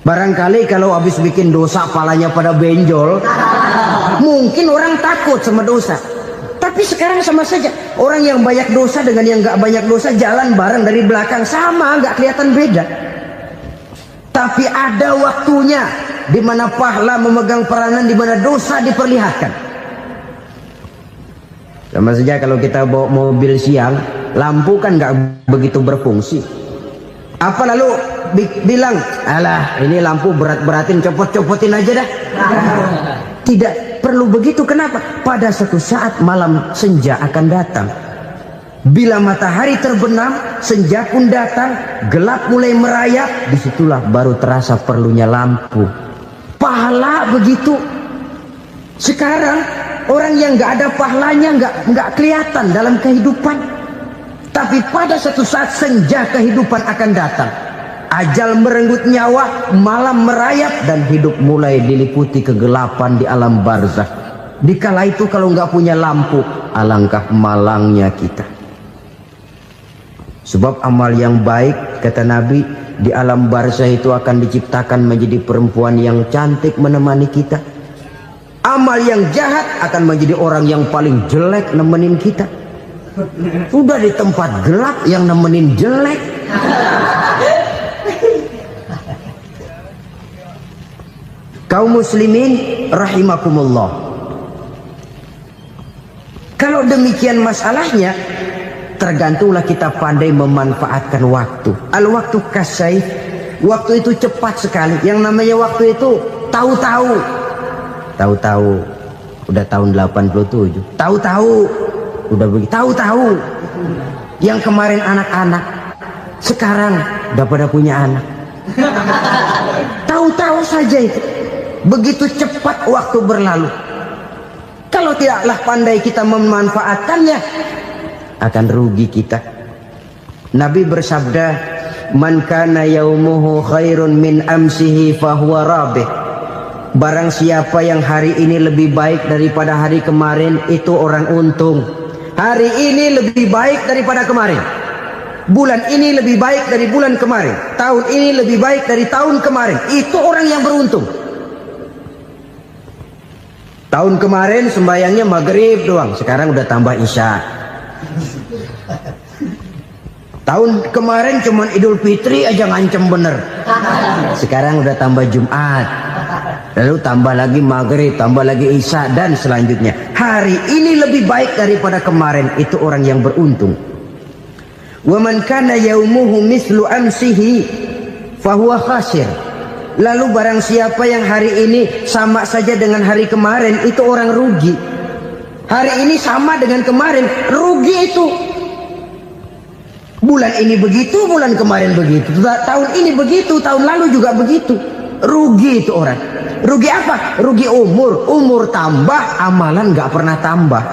Barangkali kalau habis bikin dosa palanya pada benjol, mungkin orang takut sama dosa. Tapi sekarang sama saja, orang yang banyak dosa dengan yang nggak banyak dosa jalan bareng dari belakang, sama, nggak kelihatan beda. Tapi ada waktunya di mana pahala memegang peranan, di mana dosa diperlihatkan. Sama saja kalau kita bawa mobil siang, lampu kan nggak begitu berfungsi. Apa lalu bilang, alah ini lampu berat-beratin, copot-copotin aja dah. Tidak perlu begitu. Kenapa? Pada suatu saat malam senja akan datang. Bila matahari terbenam, senja pun datang, gelap mulai merayap, disitulah baru terasa perlunya lampu. Pahala begitu. Sekarang orang yang nggak ada pahalanya nggak kelihatan dalam kehidupan. Tapi pada suatu saat senja kehidupan akan datang. Ajal merenggut nyawa, malam merayap, dan hidup mulai diliputi kegelapan di alam barzakh. Dikala itu kalau nggak punya lampu, alangkah malangnya kita. Sebab amal yang baik, kata Nabi, di alam barzakh itu akan diciptakan menjadi perempuan yang cantik menemani kita. Amal yang jahat akan menjadi orang yang paling jelek nemenin kita. Sudah di tempat gelap yang nemenin jelek. Kaum muslimin rahimakumullah. Kalau demikian masalahnya, tergantunglah kita pandai memanfaatkan waktu. Al-waktu kasayf, waktu itu cepat sekali. Yang namanya waktu itu tahu-tahu. Tahu-tahu udah tahun 87. Tahu-tahu udah begitu. Tahu-tahu yang kemarin anak-anak, sekarang udah pada punya anak. Tahu-tahu saja itu. Begitu cepat waktu berlalu. Kalau tidaklah pandai kita memanfaatkannya, akan rugi kita. Nabi bersabda, "Man kana yaumuhu khairun min amsihi fahuwa rabih." Barang siapa yang hari ini lebih baik daripada hari kemarin, itu orang untung. Hari ini lebih baik daripada kemarin. Bulan ini lebih baik dari bulan kemarin. Tahun ini lebih baik dari tahun kemarin. Itu orang yang beruntung. Tahun kemarin sembayangnya maghrib doang, sekarang udah tambah isya. Tahun kemarin cuman Idul Fitri aja ngancem bener, sekarang udah tambah Jumat, lalu tambah lagi maghrib, tambah lagi isya, dan selanjutnya. Hari ini lebih baik daripada kemarin, itu orang yang beruntung. Wa man kana yaumuhu mislu amsihi fahuwa khasir. Lalu barang siapa yang hari ini sama saja dengan hari kemarin, itu orang rugi. Hari ini sama dengan kemarin, rugi itu. Bulan ini begitu, bulan kemarin begitu, tahun ini begitu, tahun lalu juga begitu. Rugi itu orang. Rugi apa? Rugi umur. Umur tambah, amalan gak pernah tambah.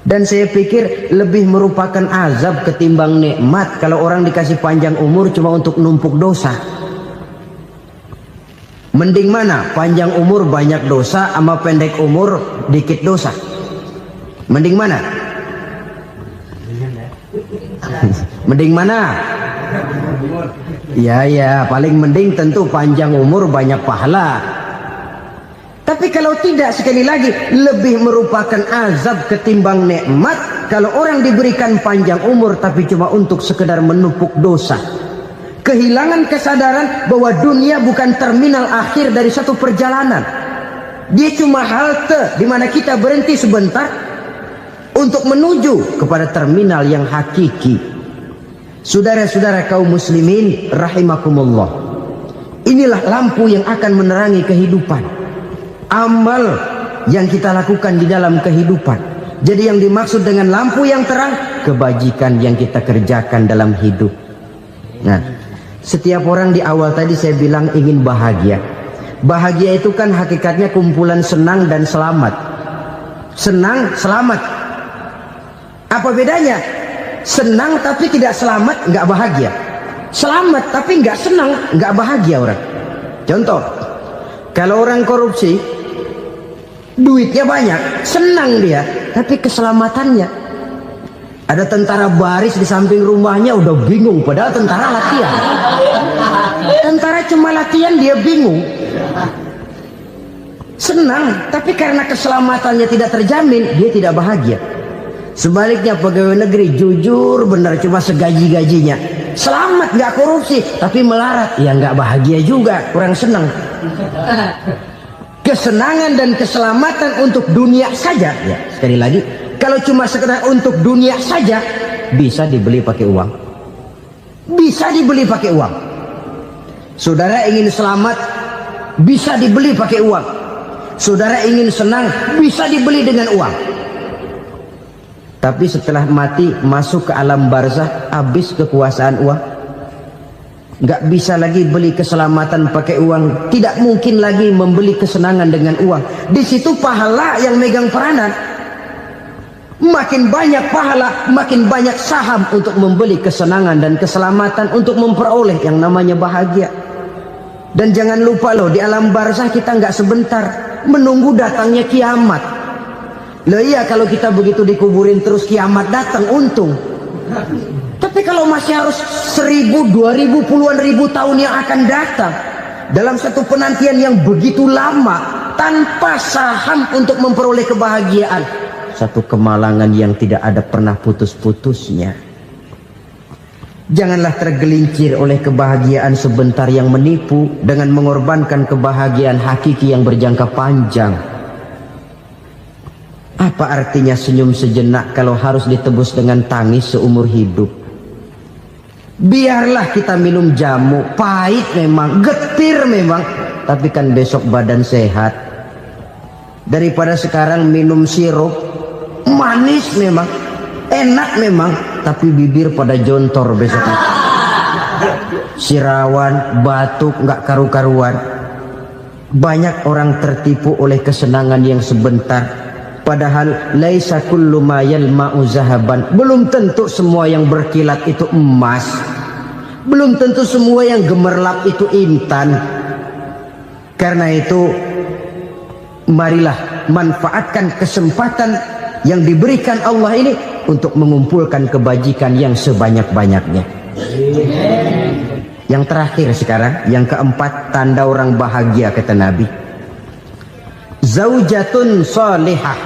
Dan saya pikir lebih merupakan azab ketimbang nikmat kalau orang dikasih panjang umur cuma untuk numpuk dosa. Mending mana? Panjang umur banyak dosa sama pendek umur dikit dosa? Mending mana? Mending mana? Ya, paling mending tentu panjang umur banyak pahala. Tapi kalau tidak, sekali lagi, lebih merupakan azab ketimbang nikmat kalau orang diberikan panjang umur tapi cuma untuk sekedar menumpuk dosa. Kehilangan kesadaran bahwa dunia bukan terminal akhir dari satu perjalanan. Dia cuma halte di mana kita berhenti sebentar untuk menuju kepada terminal yang hakiki. Saudara-saudara kaum muslimin rahimakumullah, inilah lampu yang akan menerangi kehidupan. Amal yang kita lakukan di dalam kehidupan. Jadi yang dimaksud dengan lampu yang terang, kebajikan yang kita kerjakan dalam hidup. Nah, setiap orang di awal tadi saya bilang ingin bahagia. Bahagia itu kan hakikatnya kumpulan senang dan selamat. Senang, selamat. Apa bedanya? Senang tapi tidak selamat, nggak bahagia. Selamat tapi nggak senang, nggak bahagia orang. Contoh, kalau orang korupsi, duitnya banyak, senang dia, tapi keselamatannya. Ada tentara baris di samping rumahnya udah bingung, padahal tentara latihan. Tentara cuma latihan, dia bingung. Senang, tapi karena keselamatannya tidak terjamin, dia tidak bahagia. Sebaliknya pegawai negeri jujur benar, cuma segaji-gajinya, selamat nggak korupsi, tapi melarat, ya nggak bahagia juga, kurang senang. Kesenangan dan keselamatan untuk dunia saja, ya sekali lagi, kalau cuma sekedar untuk dunia saja, bisa dibeli pakai uang. Bisa dibeli pakai uang. Saudara ingin selamat, bisa dibeli pakai uang. Saudara ingin senang, bisa dibeli dengan uang. Tapi setelah mati, masuk ke alam barzah, habis kekuasaan uang. Nggak bisa lagi beli keselamatan pakai uang. Tidak mungkin lagi membeli kesenangan dengan uang. Di situ pahala yang megang peranan. Makin banyak pahala, makin banyak saham untuk membeli kesenangan dan keselamatan, untuk memperoleh yang namanya bahagia. Dan jangan lupa loh, di alam barzah kita nggak sebentar, menunggu datangnya kiamat. Loh iya, kalau kita begitu dikuburin terus kiamat datang, untung. Tapi kalau masih harus 1000, 2000, puluhan ribu tahun yang akan datang, dalam satu penantian yang begitu lama, tanpa saham untuk memperoleh kebahagiaan, satu kemalangan yang tidak ada pernah putus-putusnya. Janganlah tergelincir oleh kebahagiaan sebentar yang menipu dengan mengorbankan kebahagiaan hakiki yang berjangka panjang. Apa artinya senyum sejenak kalau harus ditebus dengan tangis seumur hidup? Biarlah kita minum jamu, pahit memang, getir memang, tapi kan besok badan sehat. Daripada sekarang minum sirup, manis memang, enak memang, tapi bibir pada jontor besok. Sirawan, batuk, nggak karu-karuan. Banyak orang tertipu oleh kesenangan yang sebentar, padahal laisa kullu ma yalma'u zahaban. Belum tentu semua yang berkilat itu emas, belum tentu semua yang gemerlap itu intan. Karena itu marilah manfaatkan kesempatan yang diberikan Allah ini untuk mengumpulkan kebajikan yang sebanyak-banyaknya. Yang terakhir sekarang, yang keempat, tanda orang bahagia kata Nabi. Zaujatun salihah.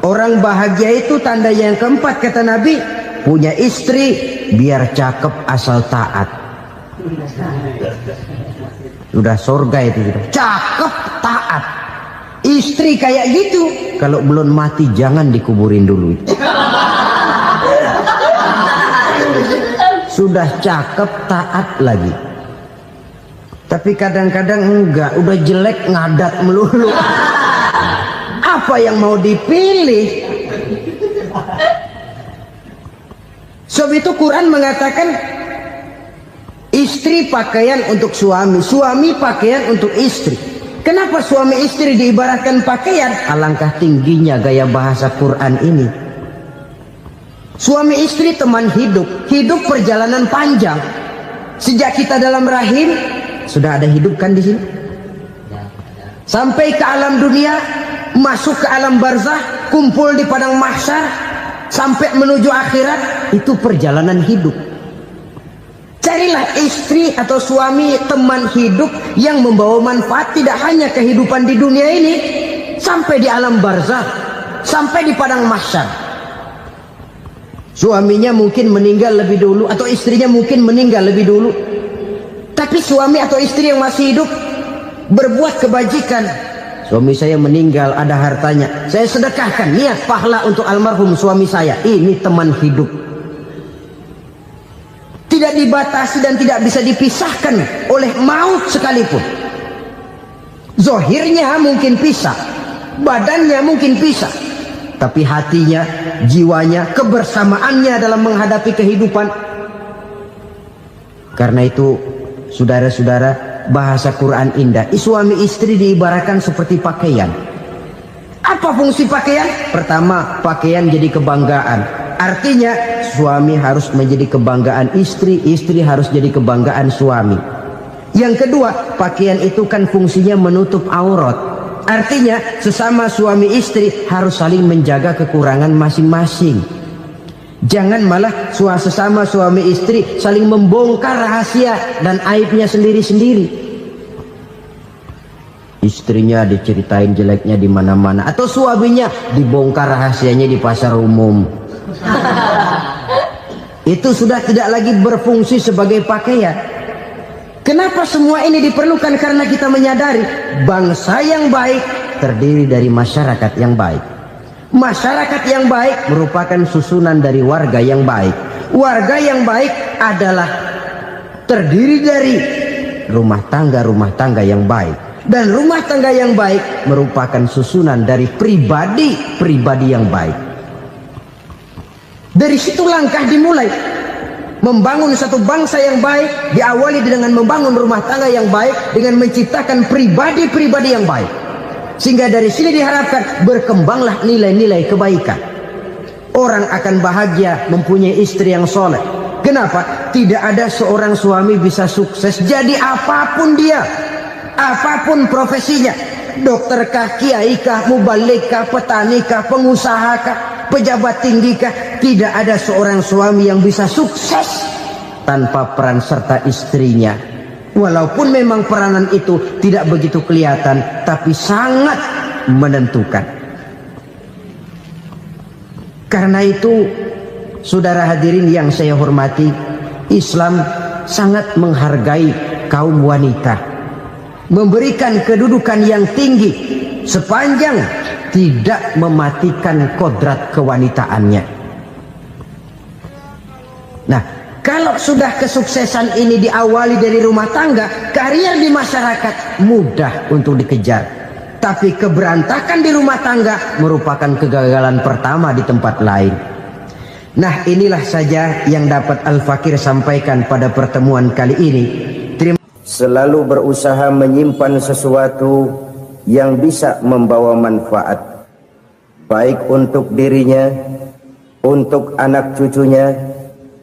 Orang bahagia itu tanda yang keempat kata Nabi, punya istri biar cakep asal taat. Sudah surga itu sudah. Cakep taat. Istri kayak gitu, kalau belum mati jangan dikuburin dulu. Sudah cakep taat lagi, tapi kadang-kadang enggak, udah jelek ngadat melulu. Apa yang mau dipilih? Sebab itu Quran mengatakan istri pakaian untuk suami, suami pakaian untuk istri. Kenapa suami istri diibaratkan pakaian? Alangkah tingginya gaya bahasa Quran ini. Suami istri teman hidup, hidup perjalanan panjang. Sejak kita dalam rahim sudah ada hidup kan di sini. Sampai ke alam dunia, masuk ke alam barzah, kumpul di padang mahsyar, sampai menuju akhirat, itu perjalanan hidup. Carilah istri atau suami teman hidup yang membawa manfaat tidak hanya kehidupan di dunia ini, sampai di alam barzah, sampai di padang mahsyar. Suaminya mungkin meninggal lebih dulu, atau istrinya mungkin meninggal lebih dulu, tapi suami atau istri yang masih hidup berbuat kebajikan. Suami saya meninggal, ada hartanya, saya sedekahkan, niat pahala untuk almarhum suami saya. Ini teman hidup, tidak dibatasi dan tidak bisa dipisahkan oleh maut sekalipun. Zohirnya mungkin pisah, badannya mungkin pisah, tapi hatinya, jiwanya, kebersamaannya dalam menghadapi kehidupan. Karena itu saudara-saudara, bahasa Quran indah. Suami istri diibaratkan seperti pakaian. Apa fungsi pakaian? Pertama, pakaian jadi kebanggaan. Artinya suami harus menjadi kebanggaan istri, istri harus jadi kebanggaan suami. Yang kedua, pakaian itu kan fungsinya menutup aurat. Artinya sesama suami istri harus saling menjaga kekurangan masing-masing. Jangan malah sesama suami istri saling membongkar rahasia dan aibnya sendiri-sendiri. Istrinya diceritain jeleknya di mana-mana, atau suaminya dibongkar rahasianya di pasar umum. Itu sudah tidak lagi berfungsi sebagai pakaian. Kenapa semua ini diperlukan? Karena kita menyadari bangsa yang baik terdiri dari masyarakat yang baik. Masyarakat yang baik merupakan susunan dari warga yang baik. Warga yang baik adalah terdiri dari rumah tangga yang baik. Dan rumah tangga yang baik merupakan susunan dari pribadi yang baik. Dari situ langkah dimulai. Membangun satu bangsa yang baik diawali dengan membangun rumah tangga yang baik, dengan menciptakan pribadi-pribadi yang baik. Sehingga dari sini diharapkan berkembanglah nilai-nilai kebaikan. Orang akan bahagia mempunyai istri yang soleh. Kenapa? Tidak ada seorang suami bisa sukses jadi apapun dia, apapun profesinya. Dokterkah, kiaikah, mubalikkah, petanikah, pengusahakah, pejabat tinggikah, tidak ada seorang suami yang bisa sukses tanpa peran serta istrinya. Walaupun memang peranan itu tidak begitu kelihatan, tapi sangat menentukan. Karena itu, saudara hadirin yang saya hormati, Islam sangat menghargai kaum wanita, memberikan kedudukan yang tinggi sepanjang tidak mematikan kodrat kewanitaannya. Nah, kalau sudah kesuksesan ini diawali dari rumah tangga, karier di masyarakat mudah untuk dikejar. Tapi keberantakan di rumah tangga merupakan kegagalan pertama di tempat lain. Nah, inilah saja yang dapat Al-Fakir sampaikan pada pertemuan kali ini. selalu berusaha menyimpan sesuatu yang bisa membawa manfaat, baik untuk dirinya, untuk anak cucunya,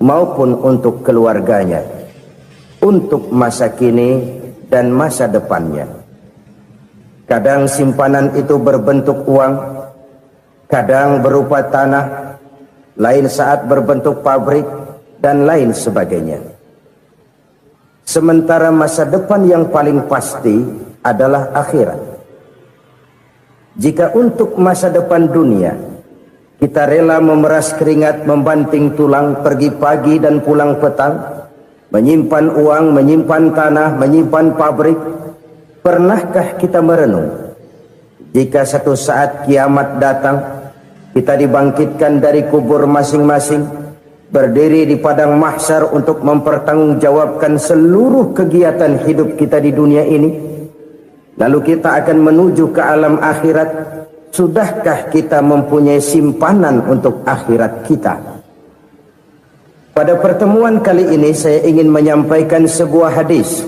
maupun untuk keluarganya, untuk masa kini dan masa depannya. Kadang simpanan itu berbentuk uang, kadang berupa tanah, lain saat berbentuk pabrik, dan lain sebagainya. Sementara masa depan yang paling pasti adalah akhirat. Jika untuk masa depan dunia kita rela memeras keringat, membanting tulang, pergi pagi dan pulang petang, menyimpan uang, menyimpan tanah, menyimpan pabrik, pernahkah kita merenung jika satu saat kiamat datang, kita dibangkitkan dari kubur masing-masing, berdiri di padang mahsyar untuk mempertanggungjawabkan seluruh kegiatan hidup kita di dunia ini, lalu kita akan menuju ke alam akhirat. Sudahkah kita mempunyai simpanan untuk akhirat kita? Pada pertemuan kali ini saya ingin menyampaikan sebuah hadis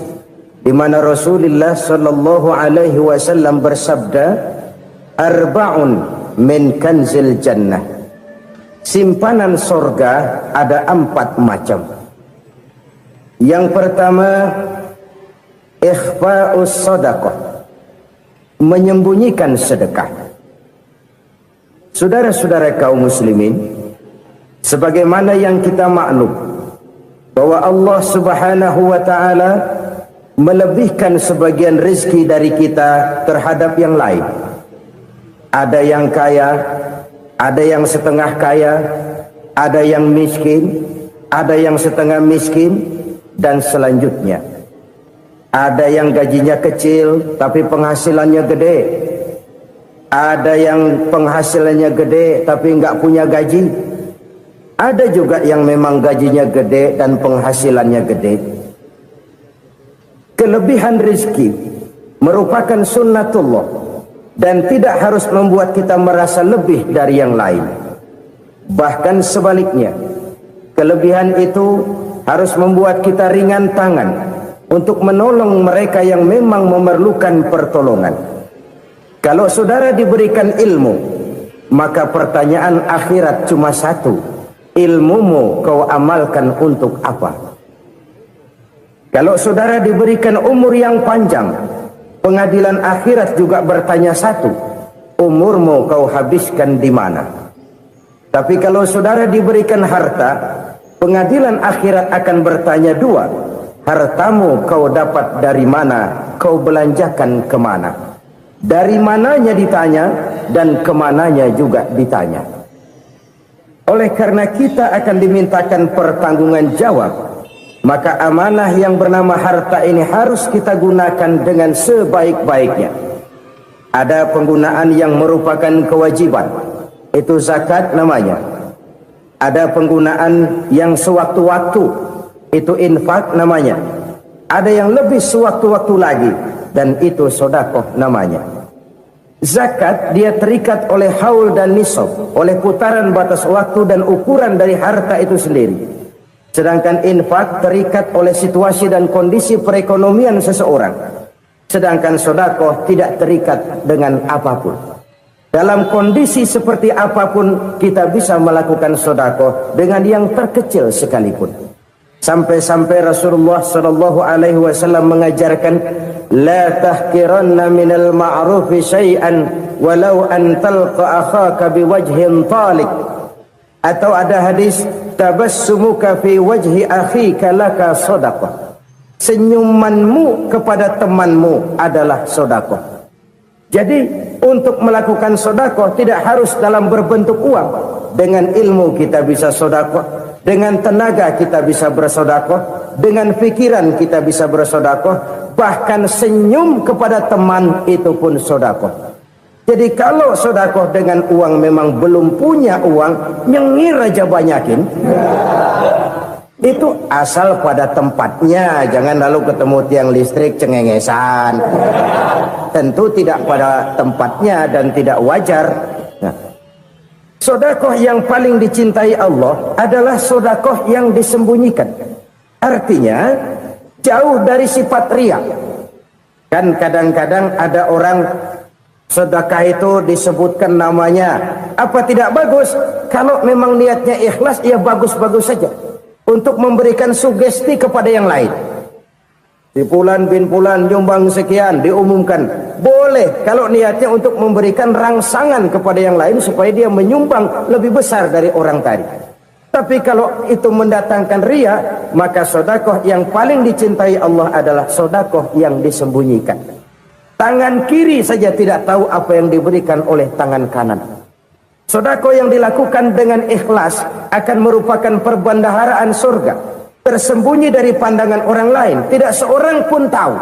di mana Rasulullah sallallahu alaihi wasallam bersabda, arba'un min kanzil jannah. Simpanan sorga ada 4 macam. Yang pertama, ikhfa'us sadaqah, menyembunyikan sedekah. Saudara-saudara kaum muslimin, sebagaimana yang kita maklum bahwa Allah Subhanahu wa taala melebihkan sebagian rezeki dari kita terhadap yang lain. Ada yang kaya, ada yang setengah kaya, ada yang miskin, ada yang setengah miskin, dan selanjutnya. Ada yang gajinya kecil tapi penghasilannya gede. Ada yang penghasilannya gede tapi nggak punya gaji. Ada juga yang memang gajinya gede dan penghasilannya gede. Kelebihan rezeki merupakan sunnatullah dan tidak harus membuat kita merasa lebih dari yang lain. Bahkan sebaliknya, kelebihan itu harus membuat kita ringan tangan untuk menolong mereka yang memang memerlukan pertolongan. Kalau saudara diberikan ilmu, maka pertanyaan akhirat cuma satu: ilmumu kau amalkan untuk apa? Kalau saudara diberikan umur yang panjang, pengadilan akhirat juga bertanya satu: umurmu kau habiskan di mana? Tapi kalau saudara diberikan harta, pengadilan akhirat akan bertanya 2: hartamu kau dapat dari mana? Kau belanjakan kemana? Dari mananya ditanya, dan kemananya juga ditanya. Oleh karena kita akan dimintakan pertanggungan jawab, maka amanah yang bernama harta ini harus kita gunakan dengan sebaik-baiknya. Ada penggunaan yang merupakan kewajiban, itu zakat namanya. Ada penggunaan yang sewaktu-waktu, itu infak namanya. Ada yang lebih sewaktu-waktu lagi, dan itu sedekah namanya. Zakat dia terikat oleh haul dan nisab, oleh putaran batas waktu dan ukuran dari harta itu sendiri. Sedangkan infak terikat oleh situasi dan kondisi perekonomian seseorang. Sedangkan sedekah tidak terikat dengan apapun. Dalam kondisi seperti apapun kita bisa melakukan sedekah dengan yang terkecil sekalipun. Sampai-sampai Rasulullah sallallahu alaihi wasallam mengajarkan, la tahqiranna minal ma'rufi syai'an walau an talqa akhaka biwajhin talik. Atau ada hadis, tabassumuka fi wajhi akhika laka shadaqah. Senyumanmu kepada temanmu adalah sedekah. Jadi untuk melakukan sedekah tidak harus dalam berbentuk uang. Dengan ilmu kita bisa sedekah, dengan tenaga kita bisa bersedekah, dengan pikiran kita bisa bersedekah, bahkan senyum kepada teman itu pun sedekah. Jadi kalau sedekah dengan uang memang belum punya uang, nyengir aja banyakin. Itu asal pada tempatnya, jangan lalu ketemu tiang listrik cengengesan. Tentu tidak pada tempatnya dan tidak wajar. Nah, sedekah yang paling dicintai Allah adalah sedekah yang disembunyikan. Artinya, jauh dari sifat riya. Kan kadang-kadang ada orang sedekah itu disebutkan namanya, apa tidak bagus? Kalau memang niatnya ikhlas, ya bagus-bagus saja untuk memberikan sugesti kepada yang lain. Si Fulan bin Fulan nyumbang sekian, diumumkan. Boleh kalau niatnya untuk memberikan rangsangan kepada yang lain supaya dia menyumbang lebih besar dari orang tadi. Tapi kalau itu mendatangkan riya, maka sedekah yang paling dicintai Allah adalah sedekah yang disembunyikan. Tangan kiri saja tidak tahu apa yang diberikan oleh tangan kanan. Sedekah yang dilakukan dengan ikhlas akan merupakan perbendaharaan surga, tersembunyi dari pandangan orang lain, tidak seorang pun tahu.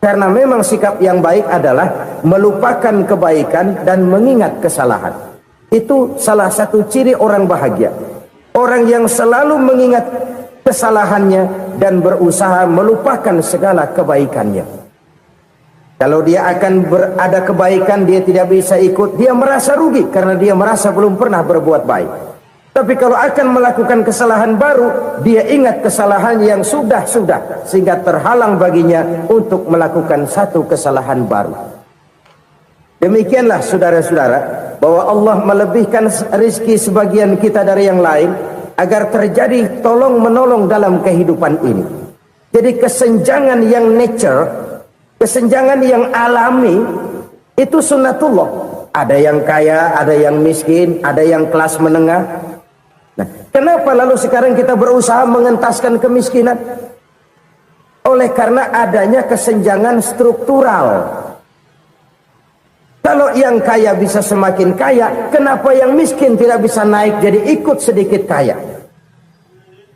Karena memang sikap yang baik adalah melupakan kebaikan dan mengingat kesalahan. Itu salah satu ciri orang bahagia. Orang yang selalu mengingat kesalahannya dan berusaha melupakan segala kebaikannya. Kalau dia akan ada kebaikan, dia tidak bisa ikut, dia merasa rugi karena dia merasa belum pernah berbuat baik. Tapi kalau akan melakukan kesalahan baru, dia ingat kesalahan yang sudah-sudah, sehingga terhalang baginya untuk melakukan satu kesalahan baru. Demikianlah saudara-saudara, bahwa Allah melebihkan rizki sebagian kita dari yang lain, agar terjadi tolong-menolong dalam kehidupan ini. Jadi kesenjangan yang nature, kesenjangan yang alami, itu sunnatullah. Ada yang kaya, ada yang miskin, ada yang kelas menengah. Nah, kenapa lalu sekarang kita berusaha mengentaskan kemiskinan? Oleh karena adanya kesenjangan struktural. Kalau yang kaya bisa semakin kaya, kenapa yang miskin tidak bisa naik jadi ikut sedikit kaya?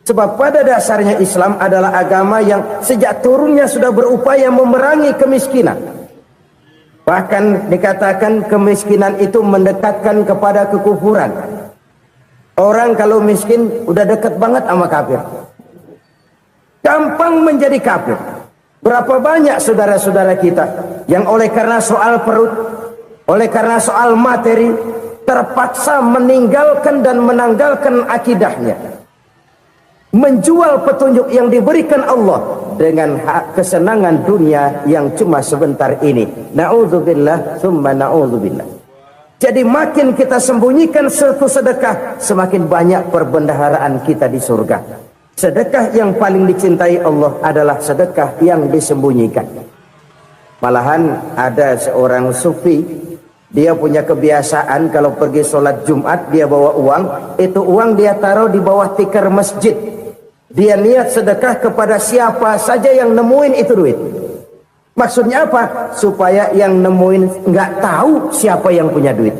Sebab pada dasarnya Islam adalah agama yang sejak turunnya sudah berupaya memerangi kemiskinan. Bahkan dikatakan kemiskinan itu mendekatkan kepada kekufuran. Orang kalau miskin udah dekat banget sama kafir. Gampang menjadi kafir. Berapa banyak saudara-saudara kita yang oleh karena soal perut, oleh karena soal materi, terpaksa meninggalkan dan menanggalkan akidahnya, menjual petunjuk yang diberikan Allah dengan kesenangan dunia yang cuma sebentar ini. Na'udzubillah, summa na'udzubillah. Jadi makin kita sembunyikan satu sedekah, semakin banyak perbendaharaan kita di surga. Sedekah yang paling dicintai Allah adalah sedekah yang disembunyikan. Malahan ada seorang sufi, dia punya kebiasaan kalau pergi sholat Jumat dia bawa uang, itu uang dia taruh di bawah tikar masjid. Dia niat sedekah kepada siapa saja yang nemuin itu duit. Maksudnya apa? Supaya yang nemuin nggak tahu siapa yang punya duit.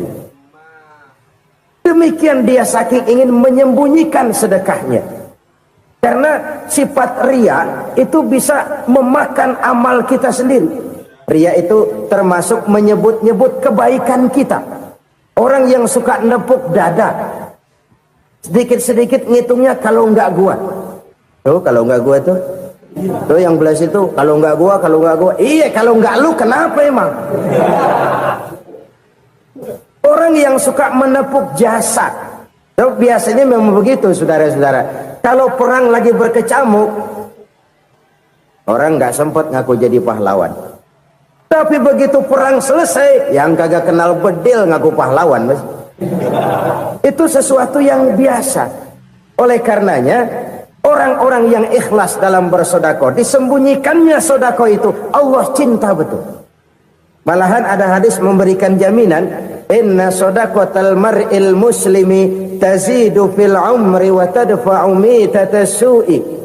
Demikian dia saking ingin menyembunyikan sedekahnya. Karena sifat riya itu bisa memakan amal kita sendiri. Riya itu termasuk menyebut-nyebut kebaikan kita. Orang yang suka nepuk dada, sedikit-sedikit ngitungnya kalau nggak gua. Tuh kalau nggak gua tuh yang belah situ, kalau nggak gua, kalau nggak gua. Iya, kalau nggak lu kenapa emang? Orang yang suka menepuk jasad, tuh biasanya memang begitu, saudara-saudara. Kalau perang lagi berkecamuk, orang nggak sempat ngaku jadi pahlawan. Tapi begitu perang selesai, yang kagak kenal bedil ngaku pahlawan, mas. Itu sesuatu yang biasa. Oleh karenanya, orang-orang yang ikhlas dalam bersedekah, disembunyikannya sedekah itu, Allah cinta betul. Malahan ada hadis memberikan jaminan, inna sedaqatal mar'il muslimi tazidu fil umri wa tadfa'u mitatas su'i.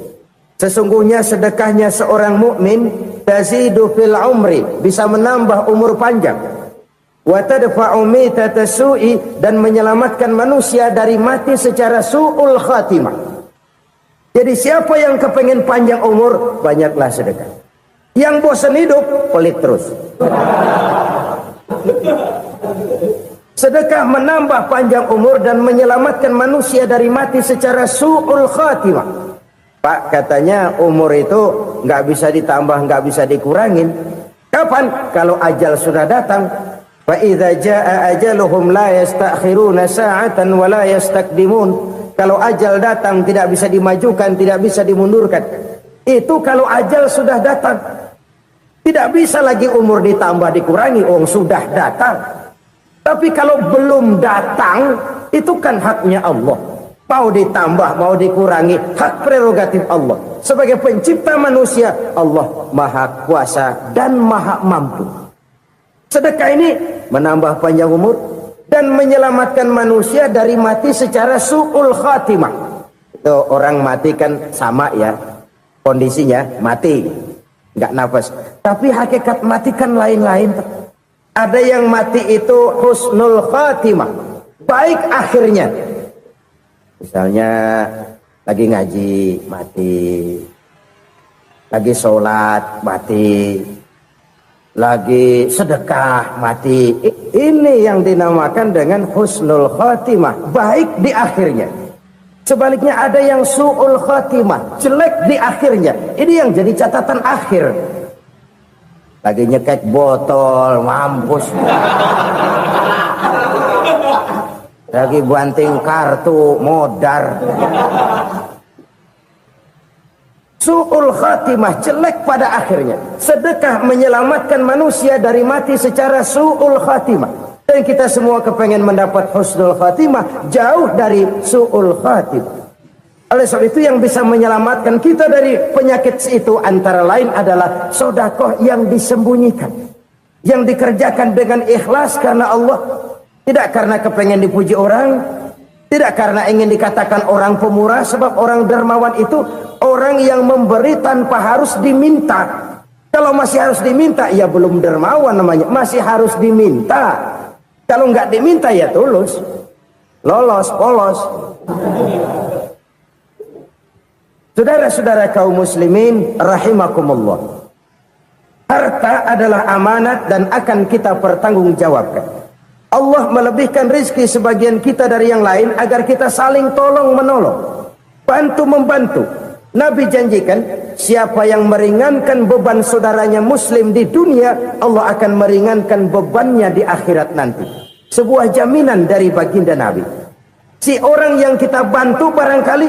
Sesungguhnya sedekahnya seorang mukmin tazidu fil umri, bisa menambah umur panjang, wa tadfa'u mitatas su'i, dan menyelamatkan manusia dari mati secara su'ul khatimah. Jadi siapa yang kepengen panjang umur, banyaklah sedekah. Yang bosan hidup, pelit terus. Sedekah menambah panjang umur dan menyelamatkan manusia dari mati secara su'ul khatimah. Pak, katanya umur itu nggak bisa ditambah, nggak bisa dikurangin. Kapan? Kalau ajal sudah datang. Fa idza jaa ajaluhum la yastakhiruna sa'atan wa la yastakdimun. Kalau ajal datang tidak bisa dimajukan, tidak bisa dimundurkan. Itu kalau ajal sudah datang. Tidak bisa lagi umur ditambah dikurangi, sudah datang. Tapi kalau belum datang, itu kan haknya Allah. Mau ditambah, mau dikurangi, hak prerogatif Allah. Sebagai pencipta manusia, Allah maha kuasa dan maha mampu. Sedekah ini menambah panjang umur dan menyelamatkan manusia dari mati secara su'ul khatimah. Itu orang mati kan sama ya, kondisinya mati, nggak nafas. Tapi hakikat mati kan lain-lain. Ada yang mati itu husnul khatimah, baik akhirnya. Misalnya lagi ngaji mati, lagi sholat mati, lagi sedekah mati. Ini yang dinamakan dengan husnul khatimah, baik di akhirnya. Sebaliknya ada yang su'ul khatimah, jelek di akhirnya. Ini yang jadi catatan akhir. Lagi nyekek botol, mampus. Lagi banting kartu, modar. Su'ul khatimah, jelek pada akhirnya. Sedekah menyelamatkan manusia dari mati secara su'ul khatimah. Dan kita semua kepengen mendapat husnul khatimah, jauh dari su'ul khatimah. Oleh sebab itu yang bisa menyelamatkan kita dari penyakit itu antara lain adalah sedekah yang disembunyikan, yang dikerjakan dengan ikhlas karena Allah, tidak karena kepengen dipuji orang, tidak karena ingin dikatakan orang pemurah. Sebab orang dermawan itu orang yang memberi tanpa harus diminta. Kalau masih harus diminta, ya belum dermawan namanya, masih harus diminta. Kalau nggak diminta ya tulus, lolos, polos. Saudara-saudara kaum muslimin rahimakumullah, harta adalah amanat dan akan kita pertanggungjawabkan. Allah melebihkan rizki sebagian kita dari yang lain agar kita saling tolong menolong, bantu membantu. Nabi janjikan siapa yang meringankan beban saudaranya muslim di dunia, Allah akan meringankan bebannya di akhirat nanti. Sebuah jaminan dari baginda Nabi. Si orang yang kita bantu barangkali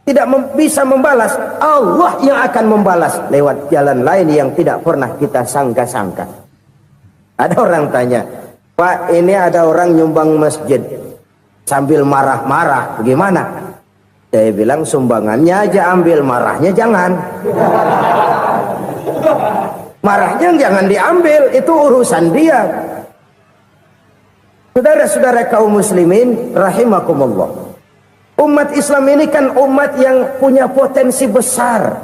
tidak bisa membalas, Allah yang akan membalas lewat jalan lain yang tidak pernah kita sangka-sangka. Ada orang tanya, Pak, ini ada orang nyumbang masjid sambil marah-marah, bagaimana? Saya bilang sumbangannya aja ambil, marahnya jangan. Marahnya jangan diambil, itu urusan dia. Saudara-saudara kaum muslimin rahimakumullah, umat Islam ini kan umat yang punya potensi besar.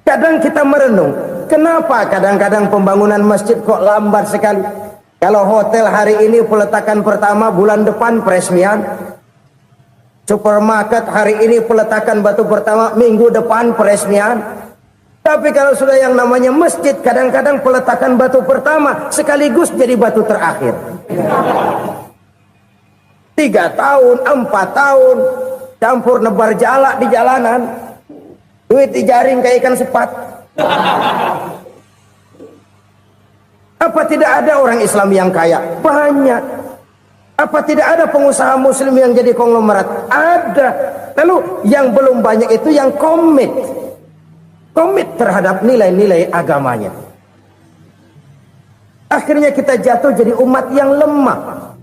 Kadang kita merenung, kenapa kadang-kadang pembangunan masjid kok lambat sekali? Kalau hotel hari ini peletakan pertama, bulan depan peresmian. Supermarket hari ini peletakan batu pertama, minggu depan peresmian. Tapi kalau sudah yang namanya masjid, kadang-kadang peletakan batu pertama sekaligus jadi batu terakhir. 3 tahun, 4 tahun, campur nebar jalak di jalanan, duit dijaring kayak ikan sepat. Apa tidak ada orang Islam yang kaya? Banyak. Apa tidak ada pengusaha muslim yang jadi konglomerat? Ada. Lalu yang belum banyak itu yang komit terhadap nilai-nilai agamanya. Akhirnya kita jatuh jadi umat yang lemah.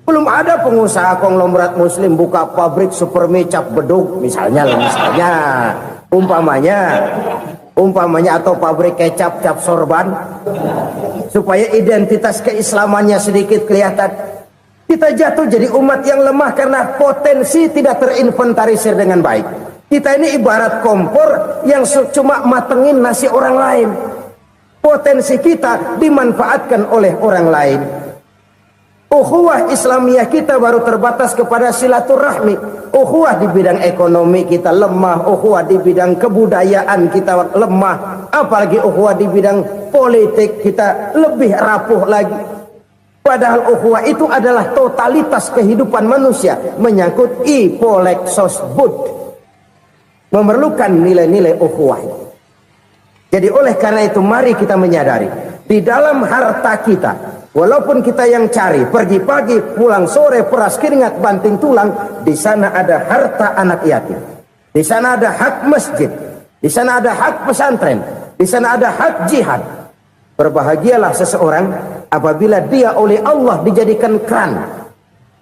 Belum ada pengusaha konglomerat muslim buka pabrik supermi cap beduk misalnya umpamanya atau pabrik kecap cap sorban supaya identitas keislamannya sedikit kelihatan. Kita jatuh jadi umat yang lemah karena potensi tidak terinventarisir dengan baik. Kita ini ibarat kompor yang cuma matengin nasi orang lain. Potensi kita dimanfaatkan oleh orang lain. Ukhuwah Islamiyah kita baru terbatas kepada silaturahmi. Ukhuwah di bidang ekonomi kita lemah, ukhuwah di bidang kebudayaan kita lemah, apalagi ukhuwah di bidang politik kita lebih rapuh lagi. Padahal ukhuwah itu adalah totalitas kehidupan manusia, menyangkut ipolek sosbud, memerlukan nilai-nilai ukhuwah. Jadi oleh karena itu mari kita menyadari di dalam harta kita, walaupun kita yang cari, pergi pagi, pulang sore, peras keringat, banting tulang, di sana ada harta anak yatim. Di sana ada hak masjid. Di Di sana ada hak pesantren, di sana ada hak jihad. Berbahagialah seseorang apabila dia oleh Allah dijadikan keran.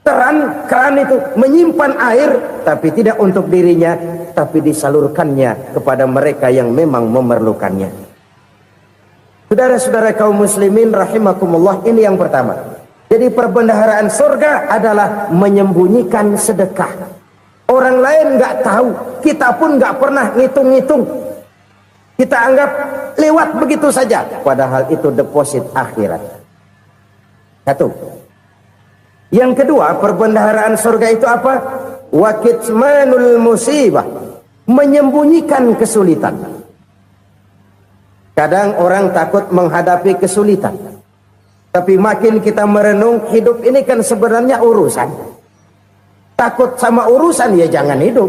Keran itu menyimpan air, tapi tidak untuk dirinya, tapi disalurkannya kepada mereka yang memang memerlukannya. Saudara-saudara kaum muslimin rahimakumullah, ini yang pertama. Jadi perbendaharaan surga adalah menyembunyikan sedekah. Orang lain nggak tahu, kita pun nggak pernah ngitung-ngitung. Kita anggap lewat begitu saja, padahal itu deposit akhirat. Satu. Yang kedua, perbendaharaan surga itu apa? Wa kitmanul musibah, menyembunyikan kesulitan. Kadang orang takut menghadapi kesulitan, tapi makin kita merenung, hidup ini kan sebenarnya urusan. Takut sama urusan, ya jangan hidup.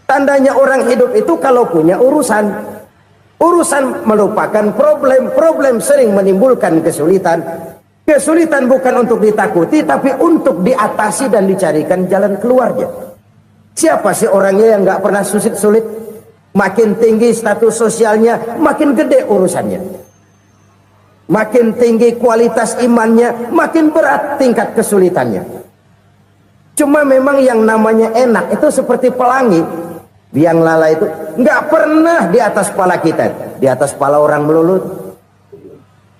Tandanya orang hidup itu kalau punya urusan. Urusan melupakan problem. Problem sering menimbulkan kesulitan. Kesulitan bukan untuk ditakuti, tapi untuk diatasi dan dicarikan jalan keluarnya. Siapa sih orangnya yang nggak pernah sulit-sulit? Makin tinggi status sosialnya, makin gede urusannya. Makin tinggi kualitas imannya, makin berat tingkat kesulitannya. Cuma memang yang namanya enak itu seperti pelangi. Biang lala itu nggak pernah di atas kepala kita, di atas kepala orang melulu.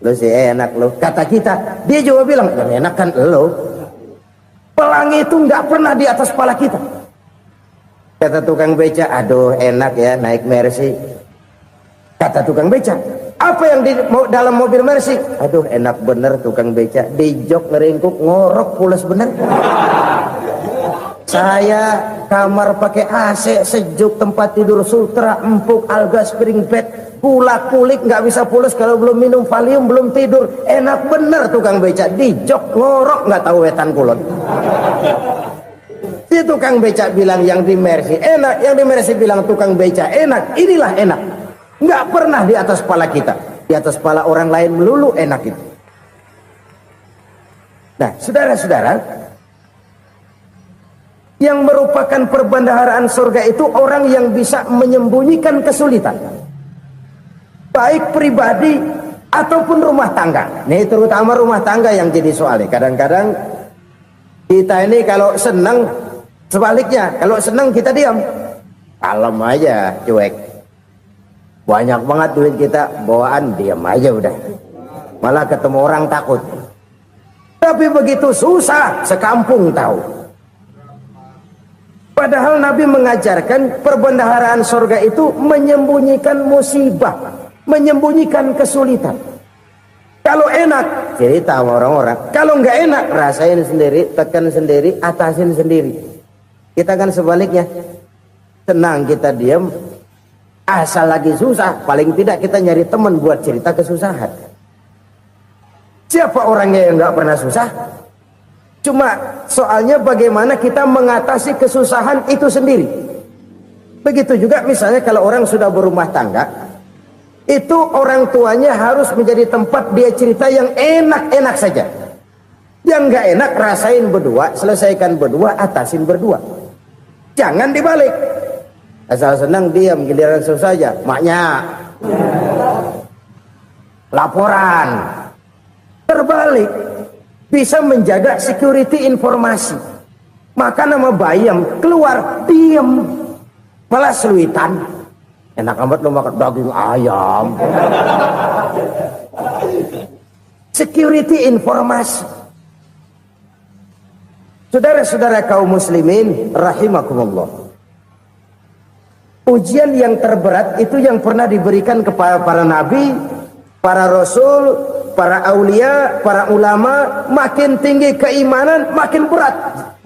Lo sih enak lo, kata kita. Dia juga bilang, yang enak kan lo. Pelangi itu nggak pernah di atas kepala kita. Kata tukang beca, aduh enak ya naik Mercy. Kata tukang beca, apa yang di dalam mobil Mercy? Aduh enak bener tukang beca, di jok ngeringkuk ngorok pulas bener. Saya kamar pakai AC sejuk, tempat tidur sutra empuk, alga spring bed, kulak kulik nggak bisa pulas kalau belum minum Valium, belum tidur. Enak bener tukang beca, di jok ngorok nggak tahu wetan kulon. Si tukang beca bilang yang di Mercy enak, yang di Mercy bilang tukang beca enak. Inilah enak, nggak pernah di atas kepala kita, di atas kepala orang lain melulu enak itu. Nah saudara-saudara, yang merupakan perbendaharaan surga itu orang yang bisa menyembunyikan kesulitan, baik pribadi ataupun rumah tangga. Nih terutama rumah tangga yang jadi soalnya. Kadang-kadang kita ini kalau senang, sebaliknya kalau senang kita diam, kalem aja, cuek. Banyak banget duit kita bawaan, diam aja udah. Malah ketemu orang takut. Tapi begitu susah, sekampung tahu. Padahal Nabi mengajarkan perbendaharaan surga itu menyembunyikan musibah, menyembunyikan kesulitan. Kalau enak, cerita sama orang-orang. Kalau nggak enak, rasain sendiri, tekan sendiri, atasin sendiri. Kita kan sebaliknya, tenang kita diam, asal lagi susah, paling tidak kita nyari teman buat cerita kesusahan. Siapa orangnya yang nggak pernah susah? Cuma soalnya bagaimana kita mengatasi kesusahan itu sendiri. Begitu juga misalnya kalau orang sudah berumah tangga, itu orang tuanya harus menjadi tempat dia cerita yang enak-enak saja. Yang nggak enak rasain berdua, selesaikan berdua, atasin berdua. Jangan dibalik. Asal senang diam, giliran susah saja. Maknya laporan. Terbalik. Bisa menjaga security informasi. Maka nama bayam keluar diam, malah seluitan. Enak amat lo makan daging ayam. Security informasi. Saudara-saudara kaum muslimin rahimakumullah, ujian yang terberat itu yang pernah diberikan kepada para nabi, para rasul, para aulia, para ulama. Makin tinggi keimanan, makin berat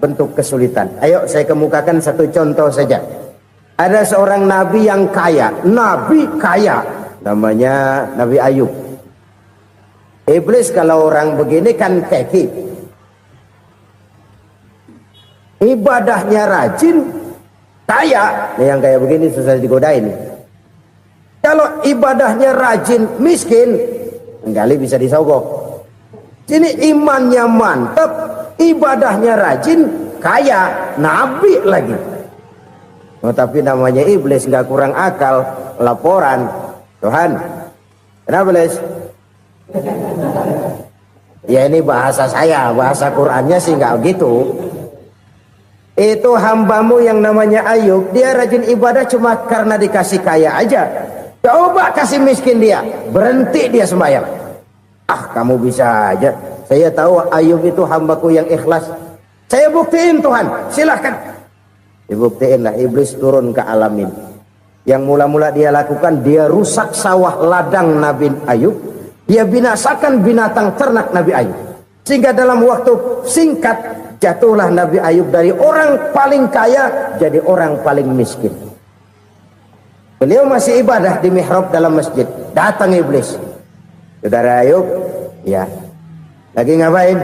bentuk kesulitan. Ayo saya kemukakan satu contoh saja. Ada seorang nabi yang kaya, nabi kaya, namanya Nabi Ayub. Iblis kalau orang begini kan keki, ibadahnya rajin, kaya. Nih yang kayak begini susah digodain. Kalau ibadahnya rajin, miskin, kali bisa disogok. Ini imannya mantap, ibadahnya rajin, kaya, nabi lagi. Tapi namanya iblis, nggak kurang akal. Laporan, Tuhan, kenapa Les? Ya ini bahasa saya, bahasa Qur'annya sih nggak gitu. Itu hambamu yang namanya Ayub, dia rajin ibadah cuma karena dikasih kaya aja. Coba kasih miskin dia, berhenti dia sembahyang. Ah, kamu bisa aja. Saya tahu Ayub itu hambaku yang ikhlas. Saya buktiin Tuhan, silahkan. Dibuktiin lah, iblis turun ke alam ini. Yang mula-mula dia lakukan, dia rusak sawah ladang Nabi Ayub. Dia binasakan binatang ternak Nabi Ayub. Sehingga dalam waktu singkat, jatuhlah Nabi Ayub dari orang paling kaya, jadi orang paling miskin. Beliau masih ibadah di mihrab dalam masjid. Datang iblis. Saudara Ayub, ya, lagi ngapain?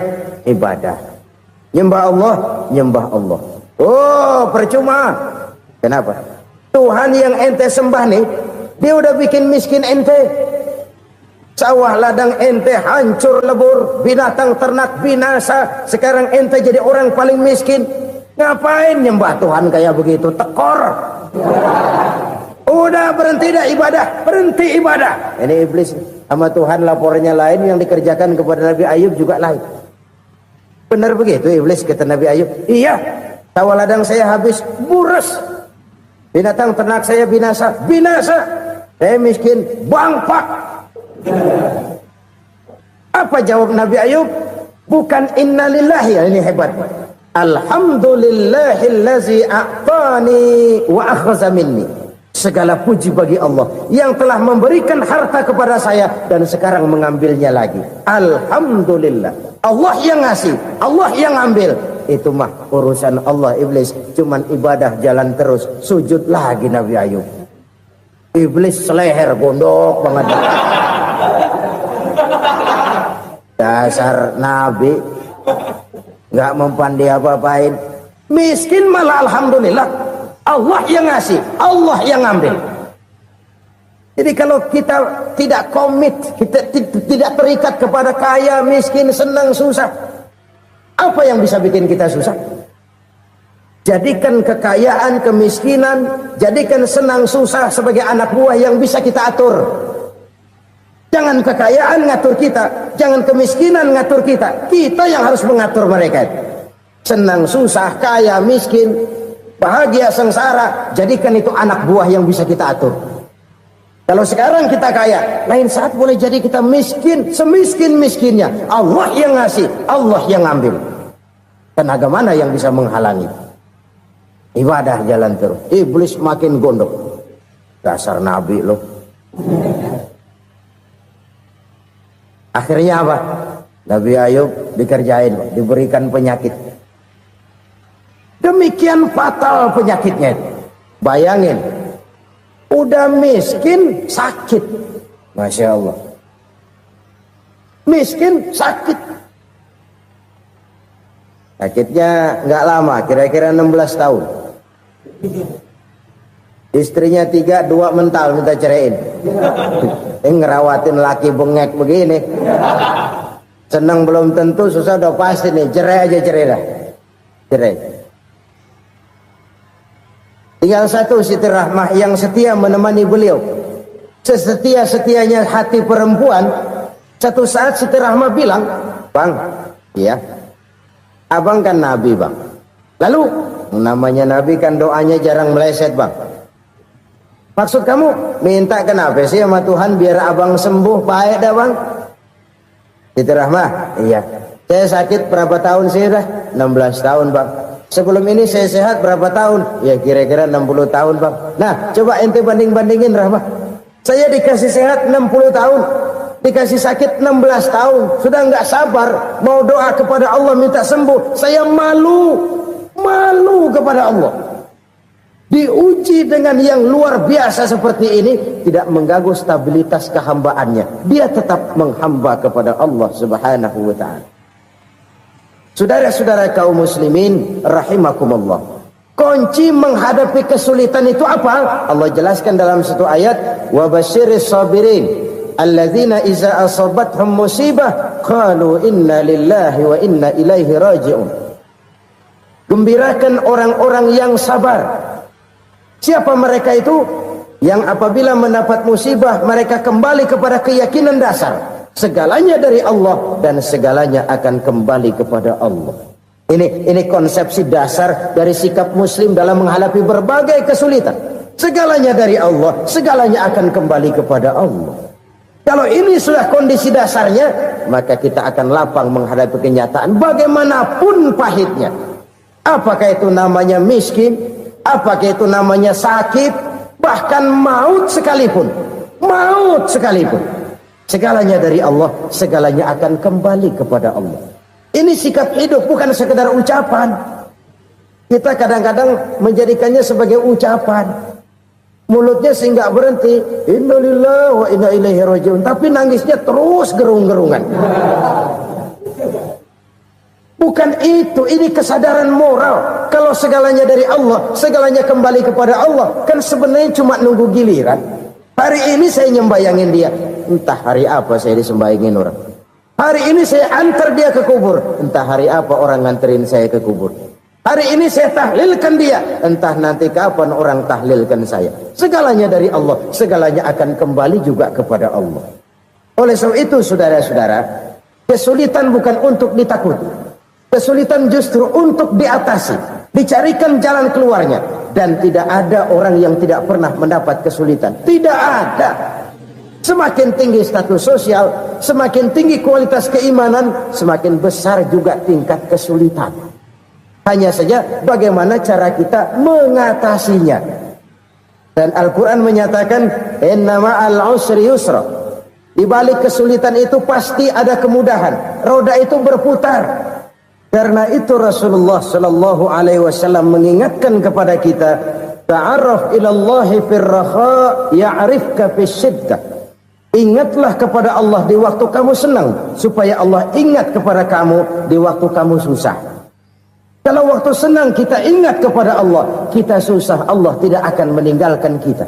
Ibadah. Nyembah Allah, nyembah Allah. Oh, percuma. Kenapa? Tuhan yang ente sembah nih, dia udah bikin miskin ente. Sawah ladang ente hancur lebur, binatang ternak binasa. Sekarang ente jadi orang paling miskin. Ngapain nyembah Tuhan kayak begitu? Tekor. Udah berhenti dah ibadah, berhenti ibadah. Ini iblis sama Tuhan laporannya lain, yang dikerjakan kepada Nabi Ayub juga lain. Benar begitu iblis, kata Nabi Ayub. Iya, sawah ladang saya habis, buras. Binatang ternak saya binasa, binasa. Saya miskin, bangpak. Apa jawab Nabi Ayub? Bukan innalillahi, ini hebat. Alhamdulillahillazi a'tani wa akhza minni. Segala puji bagi Allah yang telah memberikan harta kepada saya dan sekarang mengambilnya lagi. Alhamdulillah. Allah yang ngasih, Allah yang ambil. Itu mah urusan Allah. Iblis cuman ibadah jalan terus, sujud lagi Nabi Ayub. Iblis seleher gondok banget. Dasar Nabi nggak mempan dia apa-apain. Miskin malah alhamdulillah. Allah yang ngasih, Allah yang ambil. Jadi kalau kita tidak komit, kita tidak terikat kepada kaya, miskin, senang, susah, apa yang bisa bikin kita susah? Jadikan kekayaan, kemiskinan, jadikan senang, susah sebagai anak buah yang bisa kita atur. Jangan kekayaan ngatur kita, jangan kemiskinan ngatur kita. Kita yang harus mengatur mereka. Senang, susah, kaya, miskin, bahagia, sengsara, jadikan itu anak buah yang bisa kita atur. Kalau sekarang kita kaya, lain saat boleh jadi kita miskin, semiskin-miskinnya. Allah yang ngasih, Allah yang ambil. Tenaga mana yang bisa menghalangi? Ibadah jalan terus. Iblis makin gondok. Dasar Nabi loh. Akhirnya apa? Nabi Ayub dikerjain, diberikan penyakit. Demikian fatal penyakitnya. Bayangin, udah miskin sakit. Masya Allah. Miskin sakit. Sakitnya nggak lama, kira-kira 16 tahun. Istrinya 3, 2 mental minta ceraiin. Ngerawatin laki bengek begini. Senang belum tentu, susah udah pasti nih. Cerai aja, cerai dah. Cerai. Tinggal satu Siti Rahmah yang setia menemani beliau. Sesetia-setianya hati perempuan. Satu saat Siti Rahmah bilang, "Bang, iya, abang kan Nabi, Bang. Lalu, namanya Nabi kan doanya jarang meleset, Bang. Maksud kamu minta kenapa sih sama Tuhan biar abang sembuh, baik dah, Bang?" Siti Rahmah, "Iya. Saya sakit berapa tahun sih dah?" 16 tahun, Bang. "Sebelum ini saya sehat berapa tahun?" "Ya kira-kira 60 tahun, Bang." "Nah, coba ente banding-bandingin, Rahmah. Saya dikasih sehat 60 tahun, dikasih sakit 16 tahun. Sudah nggak sabar mau doa kepada Allah minta sembuh. Saya malu kepada Allah. Diuji dengan yang luar biasa seperti ini, tidak mengganggu stabilitas kehambaannya. Dia tetap menghamba kepada Allah Subhanahu wa ta'ala." Saudara-saudara kaum muslimin rahimakumullah, kunci menghadapi kesulitan itu apa? Allah jelaskan dalam satu ayat, "Wa basyiris sabirin alladzina iza asabathum musibah qalu inna lillahi wa inna ilaihi raji'un." Gembirakan orang-orang yang sabar Siapa mereka itu? Yang apabila mendapat musibah mereka kembali kepada keyakinan dasar, segalanya dari Allah dan segalanya akan kembali kepada Allah. Ini konsepsi dasar dari sikap muslim dalam menghadapi berbagai kesulitan. Segalanya dari Allah, segalanya akan kembali kepada Allah. Kalau ini sudah kondisi dasarnya, maka kita akan lapang menghadapi kenyataan bagaimanapun pahitnya. Apakah itu namanya miskin, apakah itu namanya sakit, bahkan maut sekalipun. Maut sekalipun. Segalanya dari Allah, segalanya akan kembali kepada Allah. Ini sikap hidup, bukan sekedar ucapan. Kita kadang-kadang menjadikannya sebagai ucapan. Mulutnya sih nggak berhenti, innalillahi wa inna ilaihi rajiun, tapi nangisnya terus gerung-gerungan. Bukan itu, ini kesadaran moral. Kalau segalanya dari Allah, segalanya kembali kepada Allah, kan sebenarnya cuma nunggu giliran. Hari ini saya nyembayangin dia, entah hari apa saya disembayangin orang. Hari ini saya antar dia ke kubur, entah hari apa orang nganterin saya ke kubur. Hari ini saya tahlilkan dia, entah nanti kapan orang tahlilkan saya. Segalanya dari Allah, segalanya akan kembali juga kepada Allah. Oleh sebab itu saudara-saudara, kesulitan bukan untuk ditakuti. Kesulitan justru untuk diatasi, dicarikan jalan keluarnya. Dan tidak ada orang yang tidak pernah mendapat kesulitan. Tidak ada. Semakin tinggi status sosial, semakin tinggi kualitas keimanan, semakin besar juga tingkat kesulitan. Hanya saja bagaimana cara kita mengatasinya. Dan Al-Quran menyatakan, inna ma'al usri yusra. Di balik kesulitan itu pasti ada kemudahan. Roda itu berputar. Karena itu Rasulullah Sallallahu Alaihi Wasallam mengingatkan kepada kita, ta'arraf ilallahi firraha ya'rifka fisyiddah. Ingatlah kepada Allah di waktu kamu senang, supaya Allah ingat kepada kamu di waktu kamu susah. Kalau waktu senang kita ingat kepada Allah, kita susah, Allah tidak akan meninggalkan kita.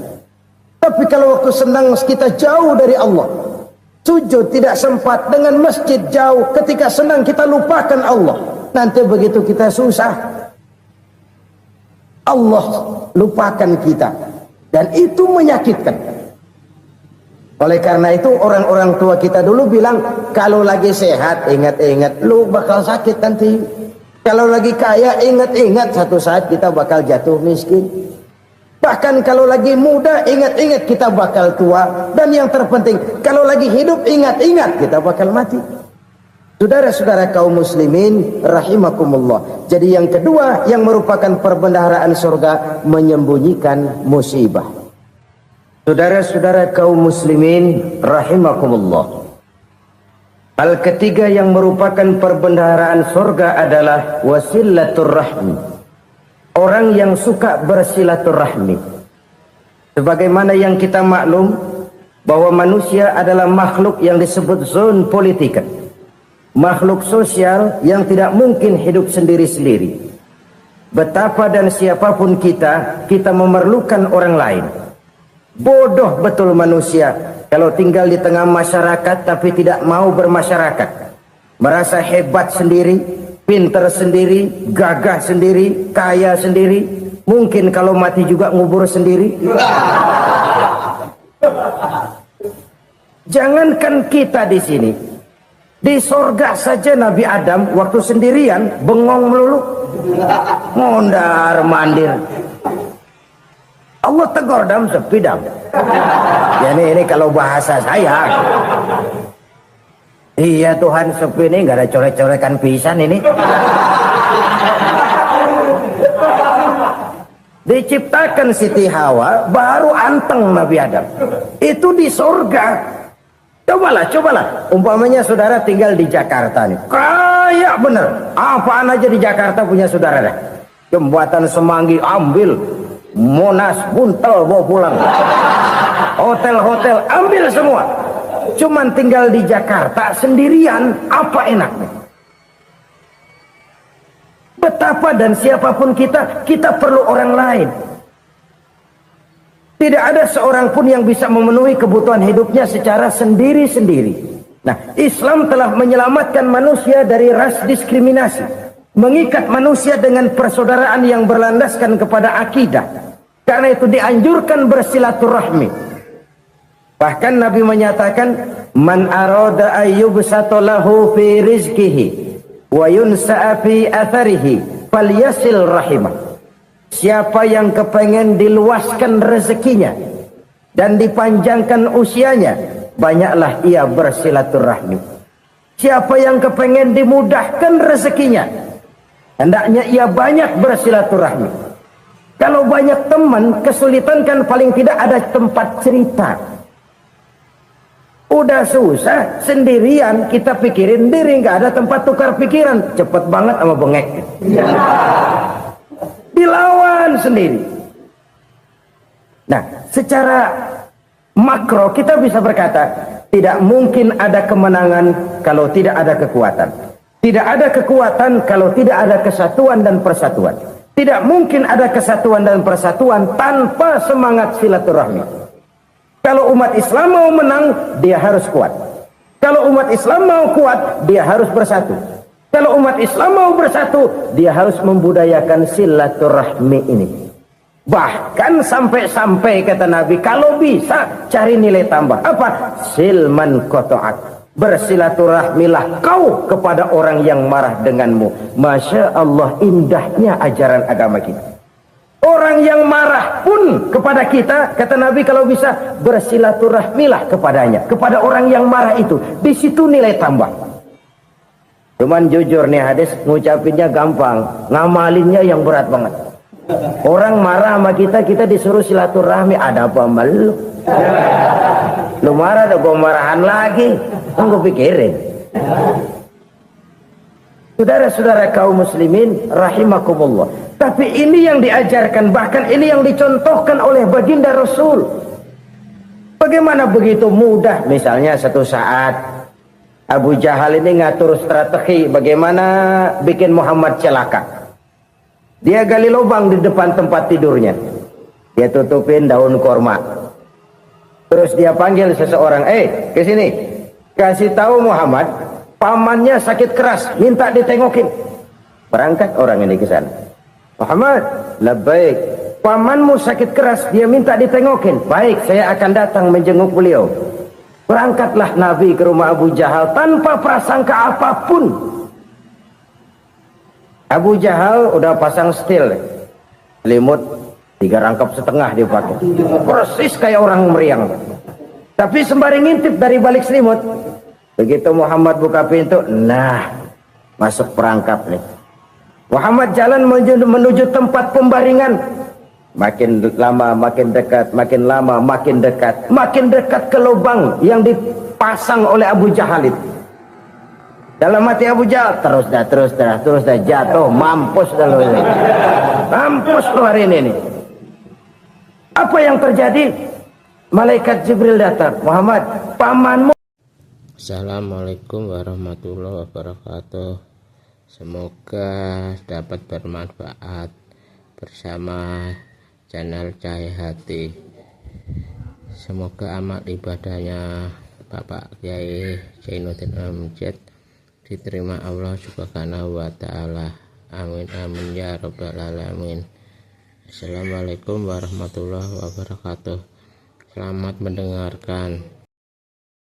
Tapi kalau waktu senang kita jauh dari Allah, sujud tidak sempat, dengan masjid jauh, ketika senang kita lupakan Allah. Nanti begitu kita susah, Allah lupakan kita. Dan itu menyakitkan. Oleh karena itu orang-orang tua kita dulu bilang, kalau lagi sehat ingat-ingat lu bakal sakit nanti. Kalau lagi kaya ingat-ingat satu saat kita bakal jatuh miskin. Bahkan kalau lagi muda ingat-ingat kita bakal tua. Dan yang terpenting kalau lagi hidup ingat-ingat kita bakal mati. Saudara-saudara kaum muslimin rahimakumullah. Jadi yang kedua yang merupakan perbendaharaan surga, menyembunyikan musibah. Saudara-saudara kaum muslimin rahimakumullah. Hal ketiga yang merupakan perbendaharaan surga adalah wasilaturrahmi. Orang yang suka bersilaturahmi. Sebagaimana yang kita maklum bahwa manusia adalah makhluk yang disebut zon politika. Makhluk sosial yang tidak mungkin hidup sendiri-sendiri. Betapa dan siapapun kita memerlukan orang lain. Bodoh betul manusia kalau tinggal di tengah masyarakat tapi tidak mau bermasyarakat. Merasa hebat sendiri, pintar sendiri, gagah sendiri, kaya sendiri. Mungkin kalau mati juga ngubur sendiri. Jangankan kita di sini, di sorga saja Nabi Adam waktu sendirian bengong melulu, mondar mandir. Allah tegur dam sepi dam. Ya ini kalau bahasa saya. Iya Tuhan sepi ini nggak ada coret-coretan pisan ini. Diciptakan Siti Hawa baru anteng Nabi Adam. Itu di sorga. Cobalah. Umpamanya saudara tinggal di Jakarta nih. Kayak bener. Apaan aja di Jakarta punya saudara dah. Jembatan Semanggi ambil. Monas buntel bawa pulang. Hotel-hotel ambil semua. Cuman tinggal di Jakarta sendirian, apa enaknya? Betapa dan siapapun kita perlu orang lain. Tidak ada seorang pun yang bisa memenuhi kebutuhan hidupnya secara sendiri-sendiri. Nah, Islam telah menyelamatkan manusia dari ras diskriminasi. Mengikat manusia dengan persaudaraan yang berlandaskan kepada akidah. Karena itu dianjurkan bersilaturahmi. Bahkan Nabi menyatakan, man arada ayyubsata lahu fi rizqihi wa yunsa'a fi atharihi falyasil rahimah. Siapa yang kepengen diluaskan rezekinya dan dipanjangkan usianya, banyaklah ia bersilaturahmi. Siapa yang kepengen dimudahkan rezekinya, hendaknya ia banyak bersilaturahmi. Kalau banyak teman, kesulitan kan paling tidak ada tempat cerita. Udah susah sendirian, kita pikirin diri, nggak ada tempat tukar pikiran. Cepet banget sama bengek. Dilawan sendiri. Nah, secara makro kita bisa berkata, tidak mungkin ada kemenangan kalau tidak ada kekuatan. Tidak ada kekuatan kalau tidak ada kesatuan dan persatuan. Tidak mungkin ada kesatuan dan persatuan tanpa semangat silaturahmi. Kalau umat Islam mau menang, dia harus kuat. Kalau umat Islam mau kuat, dia harus bersatu. Kalau umat Islam mau bersatu, dia harus membudayakan silaturahmi ini. Bahkan sampai-sampai kata Nabi, kalau bisa cari nilai tambah. Apa? Silman koto'ak. Bersilaturahmilah kau kepada orang yang marah denganmu. Masya Allah, indahnya ajaran agama kita. Orang yang marah pun kepada kita, kata Nabi, kalau bisa bersilaturahmilah kepadanya, kepada orang yang marah itu. Di situ nilai tambah. Cuman jujur nih hadis, ngucapinnya gampang, ngamalinnya yang berat banget. Orang marah sama kita, kita disuruh silaturahmi, ada apa sama lu? Lu marah, ada gua marahan lagi. Tunggu pikirin. Saudara-saudara kaum muslimin rahimakumullah. Tapi ini yang diajarkan, bahkan ini yang dicontohkan oleh baginda Rasul. Bagaimana begitu mudah, misalnya satu saat Abu Jahal ini ngatur strategi bagaimana bikin Muhammad celaka. Dia gali lubang di depan tempat tidurnya. Dia tutupin daun korma. Terus dia panggil seseorang, ke sini. Kasih tahu Muhammad, pamannya sakit keras, minta ditengokin. Berangkat orang ini ke sana. Muhammad, labbaik. Pamanmu sakit keras, dia minta ditengokin. Baik, saya akan datang menjenguk beliau. Berangkatlah Nabi ke rumah Abu Jahal tanpa prasangka apapun. Abu Jahal udah pasang setil, selimut 3 rangkap setengah dia pakai. Persis kayak orang meriang. Tapi sembari ngintip dari balik selimut. Begitu Muhammad buka pintu, nah, masuk perangkap nih. Muhammad jalan menuju tempat pembaringan. Makin lama makin dekat, makin lama makin dekat. Makin dekat ke lubang yang dipasang oleh Abu Jahal itu. Dalam hati Abu Jahal, terus dah jatuh, mampus dah lu ini. Mampus lu hari ini nih. Apa yang terjadi? Malaikat Jibril datang. Muhammad, pamanmu. Assalamualaikum warahmatullahi wabarakatuh. Semoga dapat bermanfaat bersama channel Cahaya Hati. Semoga amal ibadahnya Bapak Kiai Zainuddin Amjad diterima Allah Subhanahu wa ta'ala. Amin amin ya rabbal alamin. Assalamualaikum warahmatullahi wabarakatuh. Selamat mendengarkan.